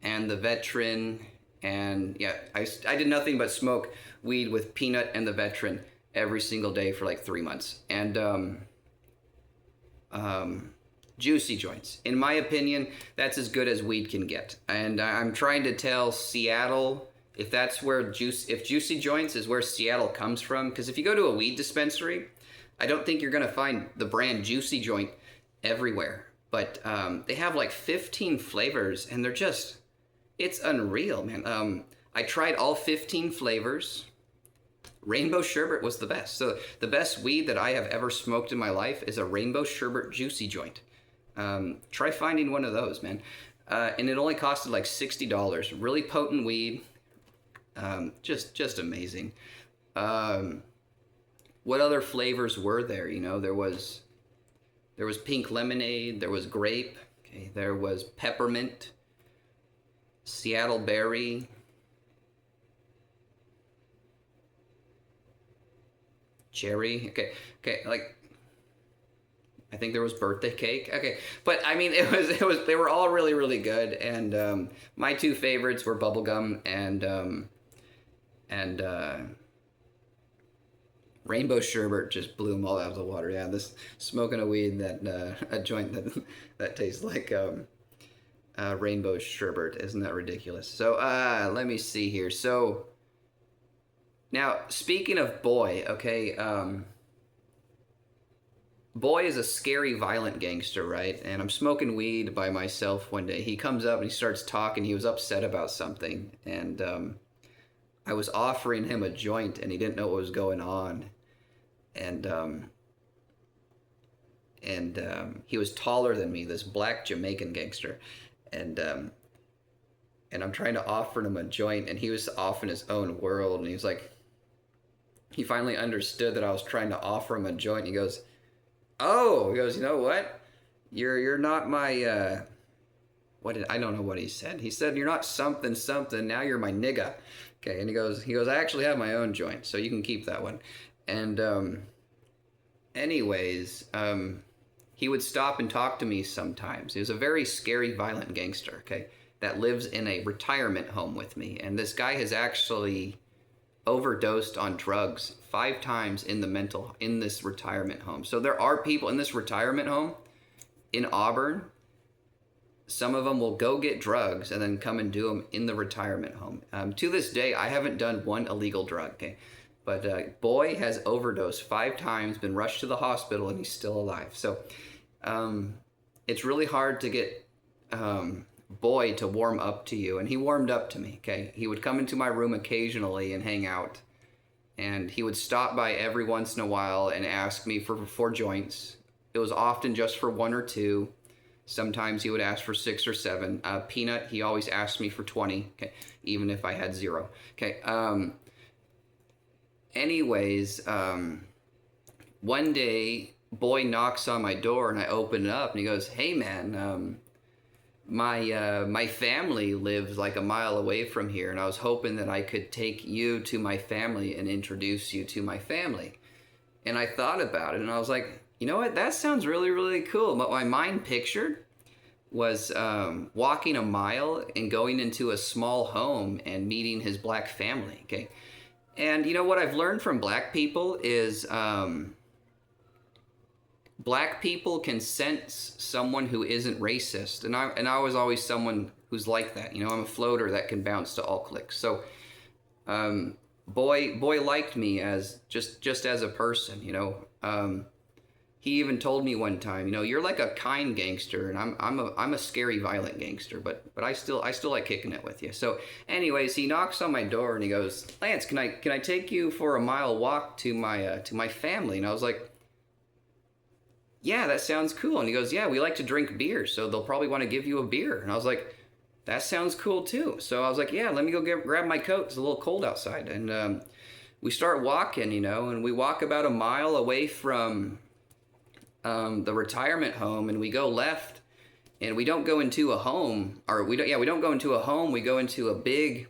and the Veteran. And yeah, I did nothing but smoke weed with Peanut and the Veteran every single day for like 3 months. And juicy joints, in my opinion, that's as good as weed can get. And I'm trying to tell Seattle, if that's where if juicy joints is where Seattle comes from, because if you go to a weed dispensary, I don't think you're gonna find the brand juicy joint everywhere. But they have like 15 flavors, and they're just, it's unreal, man. I tried all 15 flavors. Rainbow sherbet was the best. So the best weed that I have ever smoked in my life is a rainbow sherbet juicy joint. Try finding one of those, man. And it only costed like $60. Really potent weed. Just amazing. What other flavors were there? You know, there was pink lemonade, there was grape, okay, there was peppermint, Seattle berry, cherry, okay, like, I think there was birthday cake, okay, but I mean, they were all really, really good. And my two favorites were bubblegum and rainbow sherbet just blew them all out of the water. Yeah, this smoking a weed a joint that tastes like rainbow sherbet, isn't that ridiculous? So let me see here. So now, speaking of boy, okay, boy is a scary, violent gangster, right? And I'm smoking weed by myself one day. He comes up and he starts talking. He was upset about something, and I was offering him a joint, and he didn't know what was going on. And he was taller than me, this black Jamaican gangster. And I'm trying to offer him a joint, and he was off in his own world. And he was like, he finally understood that I was trying to offer him a joint. He goes, oh, he goes, you know what? You're not my, I don't know what he said. He said, you're not something, now you're my nigga. Okay, and he goes, I actually have my own joint, so you can keep that one. And anyways, he would stop and talk to me sometimes. He was a very scary, violent gangster, okay, that lives in a retirement home with me. And this guy has actually overdosed on drugs 5 times in this retirement home. So there are people in this retirement home in Auburn. Some of them will go get drugs and then come and do them in the retirement home. To this day, I haven't done one illegal drug, okay? But boy has overdosed 5 times, been rushed to the hospital, and he's still alive. So it's really hard to get boy to warm up to you. And he warmed up to me, okay? He would come into my room occasionally and hang out. And he would stop by every once in a while and ask me for joints. It was often just for one or two. Sometimes he would ask for 6 or 7. Peanut, he always asked me for 20, okay, even if I had 0. Okay. Anyways, one day, boy knocks on my door and I open it up and he goes, "Hey man, my family lives like a mile away from here, and I was hoping that I could take you to my family and introduce you to my family." And I thought about it and I was like, you know what? That sounds really, really cool. What my mind pictured was walking a mile and going into a small home and meeting his black family. Okay. And you know what I've learned from black people is black people can sense someone who isn't racist. And I was always someone who's like that. You know, I'm a floater that can bounce to all clicks. So boy liked me as just as a person, you know. He even told me one time, you know, "You're like a kind gangster, and I'm a scary, violent gangster, but I still like kicking it with you." So, anyways, he knocks on my door and he goes, "Lance, can I take you for a mile walk to my family?" And I was like, "Yeah, that sounds cool." And he goes, "Yeah, we like to drink beer, so they'll probably want to give you a beer." And I was like, "That sounds cool too." So I was like, "Yeah, let me go grab my coat. It's a little cold outside." And we start walking, you know, and we walk about a mile away from the retirement home, and we go left, and we don't go into a home, or we don't go into a home. We go into a big,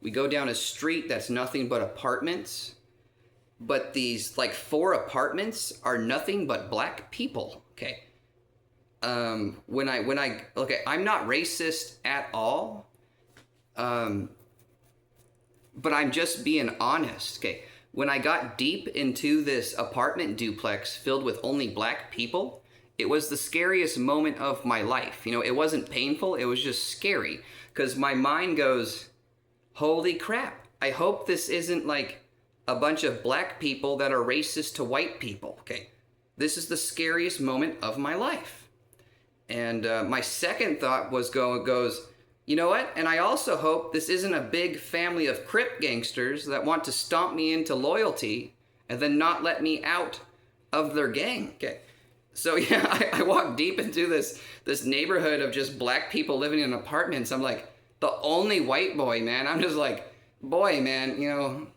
we go down a street that's nothing but apartments, but these like 4 apartments are nothing but black people. Okay. Okay, I'm not racist at all, but I'm just being honest. Okay. When I got deep into this apartment duplex filled with only black people, it was the scariest moment of my life. You know, it wasn't painful, it was just scary. Because my mind goes, holy crap, I hope this isn't like a bunch of black people that are racist to white people. Okay, this is the scariest moment of my life. And my second thought goes, you know what? And I also hope this isn't a big family of Crip gangsters that want to stomp me into loyalty and then not let me out of their gang. Okay. So yeah, I walked deep into this neighborhood of just black people living in apartments. I'm like the only white boy, man. I'm just like, boy, man, you know,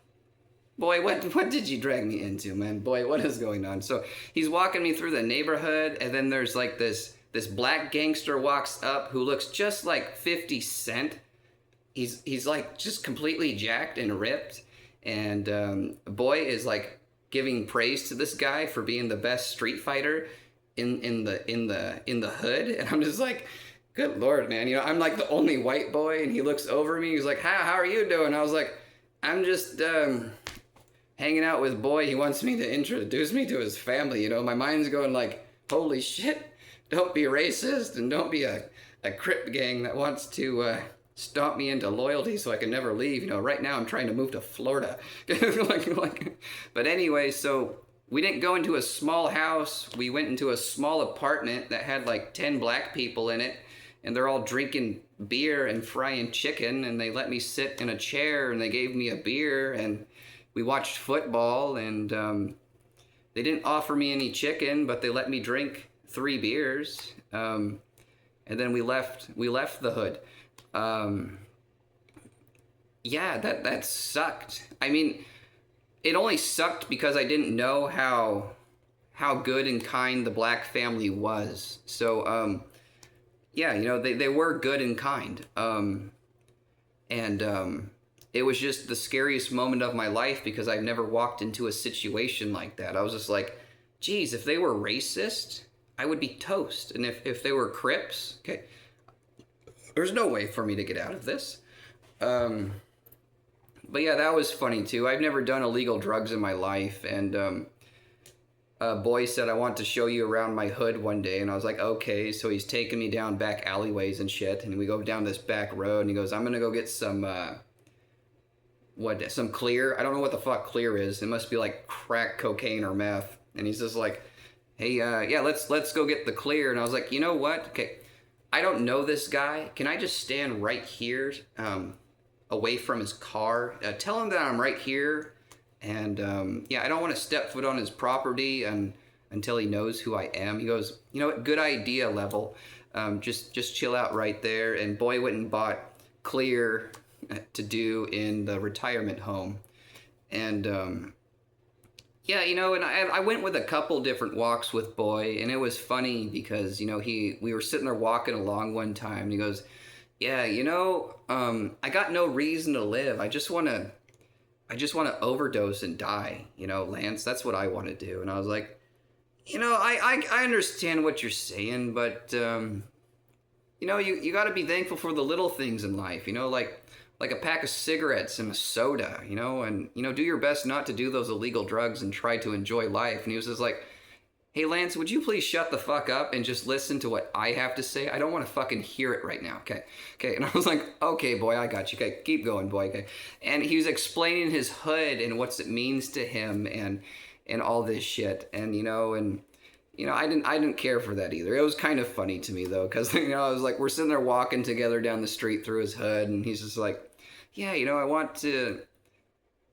boy, what did you drag me into, man? Boy, what is going on? So he's walking me through the neighborhood, and then there's like this black gangster walks up who looks just like 50 Cent. He's like just completely jacked and ripped, and boy is like giving praise to this guy for being the best street fighter in the hood. And I'm just like, good Lord, man, you know, I'm like the only white boy, and he looks over me, he's like, how are you doing? I was like, I'm just hanging out with boy. He wants me to introduce me to his family. You know, my mind's going like, holy shit, don't be racist, and don't be a Crip gang that wants to stomp me into loyalty so I can never leave. You know, right now I'm trying to move to Florida. But anyway, so we didn't go into a small house. We went into a small apartment that had like 10 black people in it, and they're all drinking beer and frying chicken, and they let me sit in a chair, and they gave me a beer, and we watched football, and they didn't offer me any chicken, but they let me drink 3 beers, and then we left the hood. Yeah, that sucked. I mean, it only sucked because I didn't know how good and kind the black family was. So yeah, you know, they were good and kind, and it was just the scariest moment of my life because I've never walked into a situation like that. I was just like, geez, if they were racist, I would be toast. And if they were Crips, okay, there's no way for me to get out of this. But yeah, that was funny too. I've never done illegal drugs in my life, and a boy said, I want to show you around my hood one day, and I was like, okay. So he's taking me down back alleyways and shit, and we go down this back road, and he goes, I'm gonna go get some clear. I don't know what the fuck clear is. It must be like crack cocaine or meth. And he's just like, hey, yeah, let's go get the clear. And I was like, you know what? Okay, I don't know this guy. Can I just stand right here, away from his car? Tell him that I'm right here, and yeah, I don't want to step foot on his property and until he knows who I am. He goes, you know what? Good idea, level. Just chill out right there. And boy went and bought clear to do in the retirement home, and yeah, you know, and I went with a couple different walks with Boy, and it was funny because you know we were sitting there walking along one time, and he goes, "Yeah, you know, I got no reason to live. I just want to overdose and die. You know, Lance, that's what I want to do." And I was like, you know, I understand what you're saying, but you know, you got to be thankful for the little things in life. You know, like a pack of cigarettes and a soda, you know, and you know, do your best not to do those illegal drugs and try to enjoy life. And he was just like, "Hey Lance, would you please shut the fuck up and just listen to what I have to say? I don't want to fucking hear it right now." Okay. Okay. And I was like, "Okay, boy, I got you. Okay, keep going, boy." Okay. And he was explaining his hood and what it means to him and all this shit. And you know, I didn't care for that either. It was kind of funny to me though, because you know, I was like, we're sitting there walking together down the street through his hood, and he's just like, "Yeah, you know, I want to,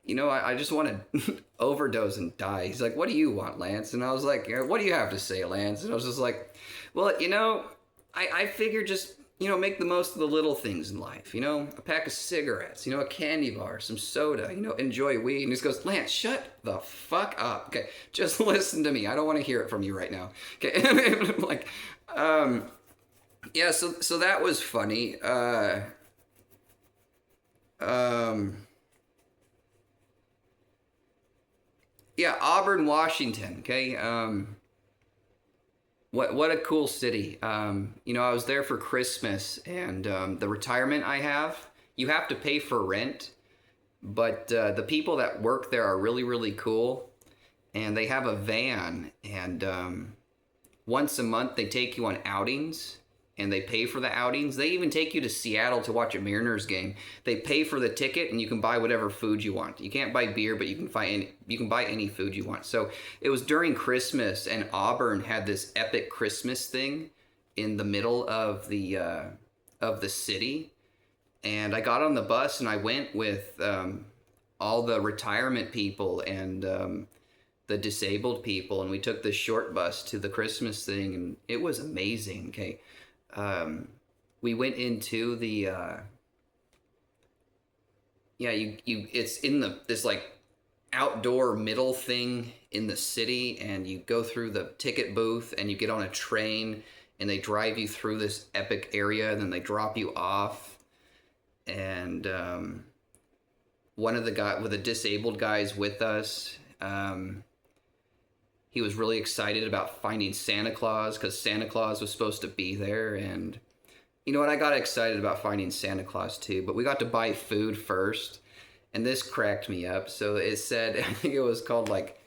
you know, I just want to overdose and die." He's like, "What do you want, Lance?" And I was like, "What do you have to say, Lance?" And I was just like, "Well, you know, I figure just, you know, make the most of the little things in life. You know, a pack of cigarettes, you know, a candy bar, some soda, you know, enjoy weed." And he just goes, "Lance, shut the fuck up. Okay, just listen to me. I don't want to hear it from you right now." Okay, and I'm like, yeah, so that was funny. Um, yeah, Auburn, Washington. Okay, what a cool city. You know, I was there for Christmas, and the retirement I have, you have to pay for rent, but the people that work there are really really cool, and they have a van, and once a month they take you on outings, and they pay for the outings. They even take you to Seattle to watch a Mariners game. They pay for the ticket, and you can buy whatever food you want. You can't buy beer, but you can buy any food you want. So it was during Christmas, and Auburn had this epic Christmas thing in the middle of the city. And I got on the bus, and I went with all the retirement people and the disabled people, and we took this short bus to the Christmas thing, and it was amazing. Okay, we went into the yeah, you it's in this like outdoor middle thing in the city, and you go through the ticket booth, and you get on a train, and they drive you through this epic area, and then they drop you off. And one of the disabled guys with us, he was really excited about finding Santa Claus because Santa Claus was supposed to be there. And you know what? I got excited about finding Santa Claus too, but we got to buy food first, and this cracked me up. So it said, I think it was called like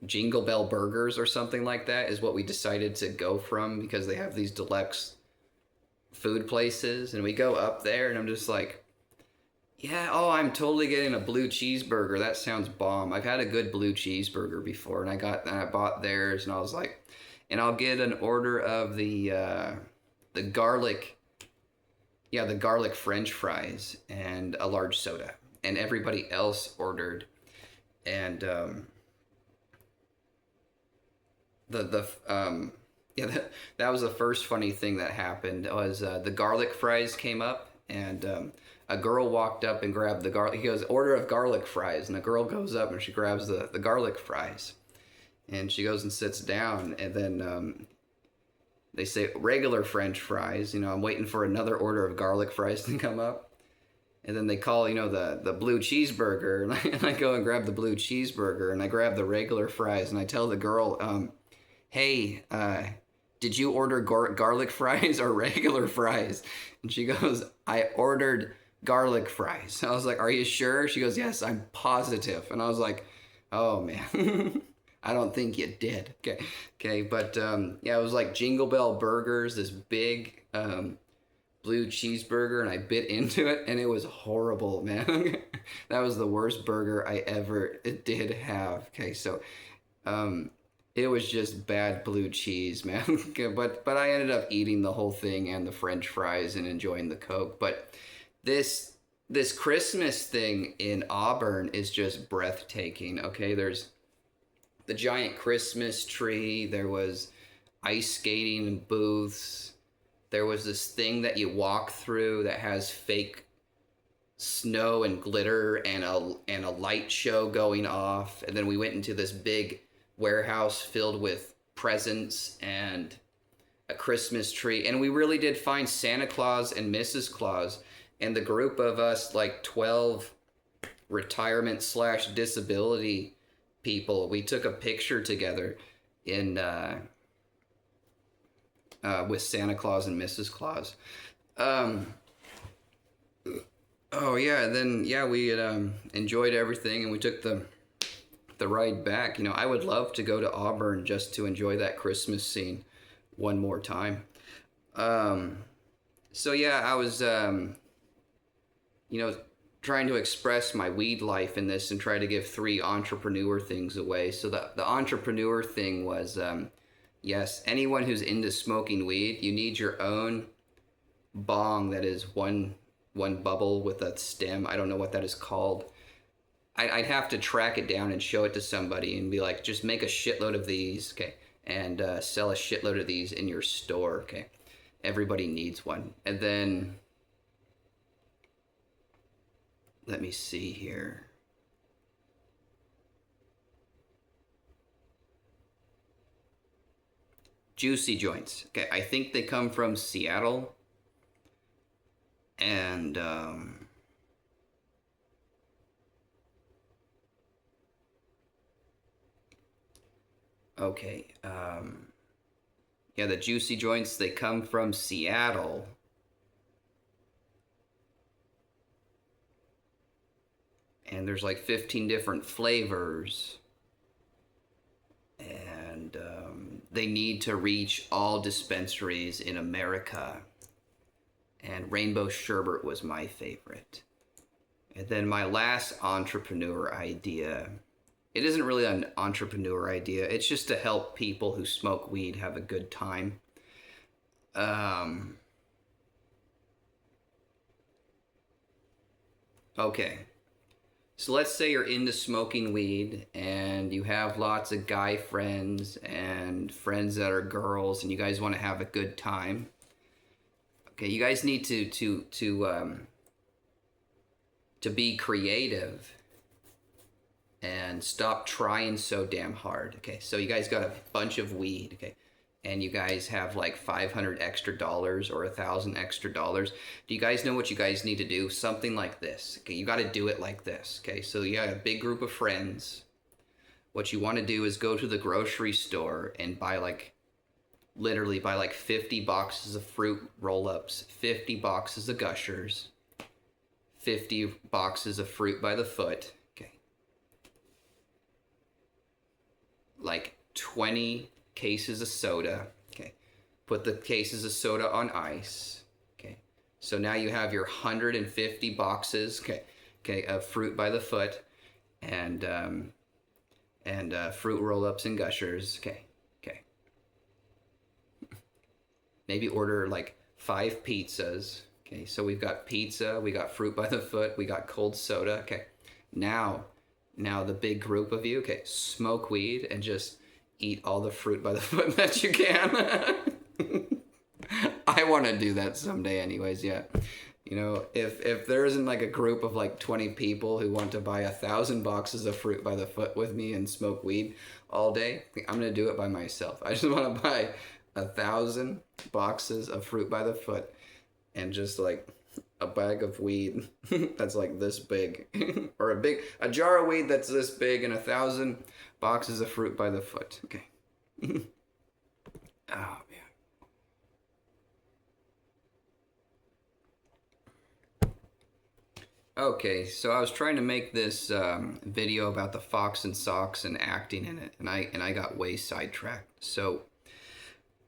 Jingle Bell Burgers or something like that, is what we decided to go from because they have these deluxe food places. And we go up there, and I'm just like, yeah, oh, I'm totally getting a blue cheeseburger. That sounds bomb. I've had a good blue cheeseburger before, and I bought theirs, and I was like, and I'll get an order of the garlic, yeah, the garlic French fries and a large soda. And everybody else ordered, and yeah, that was the first funny thing that happened was the garlic fries came up, and a girl walked up and grabbed the garlic. He goes, "Order of garlic fries," and the girl goes up and she grabs the garlic fries, and she goes and sits down, and then they say regular French fries. You know, I'm waiting for another order of garlic fries to come up. And then they call, you know, the blue cheeseburger, and I go and grab the blue cheeseburger, and I grab the regular fries, and I tell the girl, "Hey, did you order garlic fries or regular fries?" And she goes, "I ordered garlic fries." I was like, "Are you sure?" She goes, "Yes, I'm positive." And I was like, "Oh man." I don't think you did. Okay, but yeah, it was like Jingle Bell Burgers, this big blue cheeseburger, and I bit into it, and it was horrible, man. That was the worst burger I ever did have. Okay, so It was just bad blue cheese, man. But I ended up eating the whole thing and the French fries and enjoying the Coke. But this this Christmas thing in Auburn is just breathtaking. Okay, there's the giant Christmas tree. There was ice skating booths. There was this thing that you walk through that has fake snow and glitter and a light show going off. And then we went into this big warehouse filled with presents and a Christmas tree. And we really did find Santa Claus and Mrs. Claus. And the group of us, like 12 retirement slash disability people, we took a picture together in with Santa Claus and Mrs. Claus. Um, oh yeah, and then yeah, we had, enjoyed everything, and we took the ride back. You know, I would love to go to Auburn just to enjoy that Christmas scene one more time. Um, so yeah, I was you know, trying to express my weed life in this and try to give three entrepreneur things away. So the entrepreneur thing was, yes, anyone who's into smoking weed, you need your own bong that is one bubble with a stem. I don't know what that is called. I'd have to track it down and show it to somebody and be like, just make a shitload of these, okay, and sell a shitload of these in your store, okay. Everybody needs one. And then let me see here. Juicy joints. Okay, I think they come from Seattle. And okay, yeah, the juicy joints, they come from Seattle. And there's like 15 different flavors. And they need to reach all dispensaries in America. And Rainbow Sherbet was my favorite. And then my last entrepreneur idea, it isn't really an entrepreneur idea, it's just to help people who smoke weed have a good time. Um, okay. So let's say you're into smoking weed and you have lots of guy friends and friends that are girls and you guys want to have a good time. Okay, you guys need to be creative and stop trying so damn hard. Okay, so you guys got a bunch of weed, okay, and you guys have like 500 extra dollars or 1,000 extra dollars. Do you guys know what you guys need to do? Something like this. Okay, you got to do it like this. Okay, so you got a big group of friends. What you want to do is go to the grocery store and buy like, literally buy like 50 boxes of fruit roll-ups, 50 boxes of gushers, 50 boxes of fruit by the foot, okay, like 20 cases of soda, okay, put the cases of soda on ice, okay, so now you have your 150 boxes, okay, of fruit by the foot, and fruit roll-ups and gushers, okay. Maybe order like 5 pizzas. Okay, so we've got pizza, we got fruit by the foot, we got cold soda. Okay, now the big group of you, okay, smoke weed and just eat all the fruit by the foot that you can. I want to do that someday anyways, yeah. You know, if there isn't like a group of like 20 people who want to buy 1,000 boxes of fruit by the foot with me and smoke weed all day, I'm going to do it by myself. I just want to buy 1,000 boxes of fruit by the foot and just like a bag of weed that's like this big or a jar of weed that's this big and 1,000 boxes of fruit by the foot. Okay. Oh man. Okay, so I was trying to make this video about the Fox and Socks and acting in it, and I got way sidetracked. So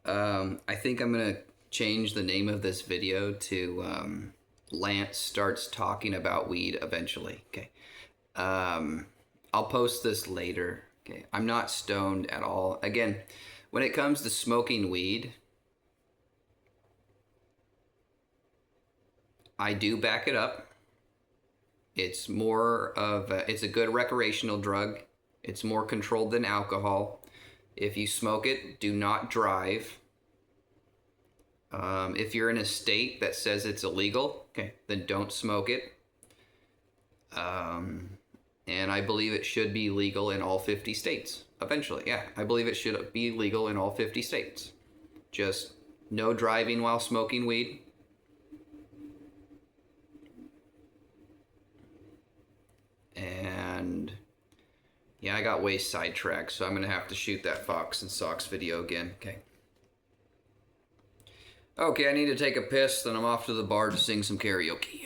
I think I'm gonna change the name of this video to Lance Starts Talking About Weed Eventually. Okay. I'll post this later. Okay, I'm not stoned at all. Again, when it comes to smoking weed, I do back it up. It's more of it's a good recreational drug. It's more controlled than alcohol. If you smoke it, do not drive. If you're in a state that says it's illegal, okay, then don't smoke it. And I believe it should be legal in all 50 states eventually. Yeah, I believe it should be legal in all 50 states. Just no driving while smoking weed. And yeah, I got way sidetracked, so I'm going to have to shoot that Fox and Socks video again. Okay. Okay, I need to take a piss, then I'm off to the bar to sing some karaoke.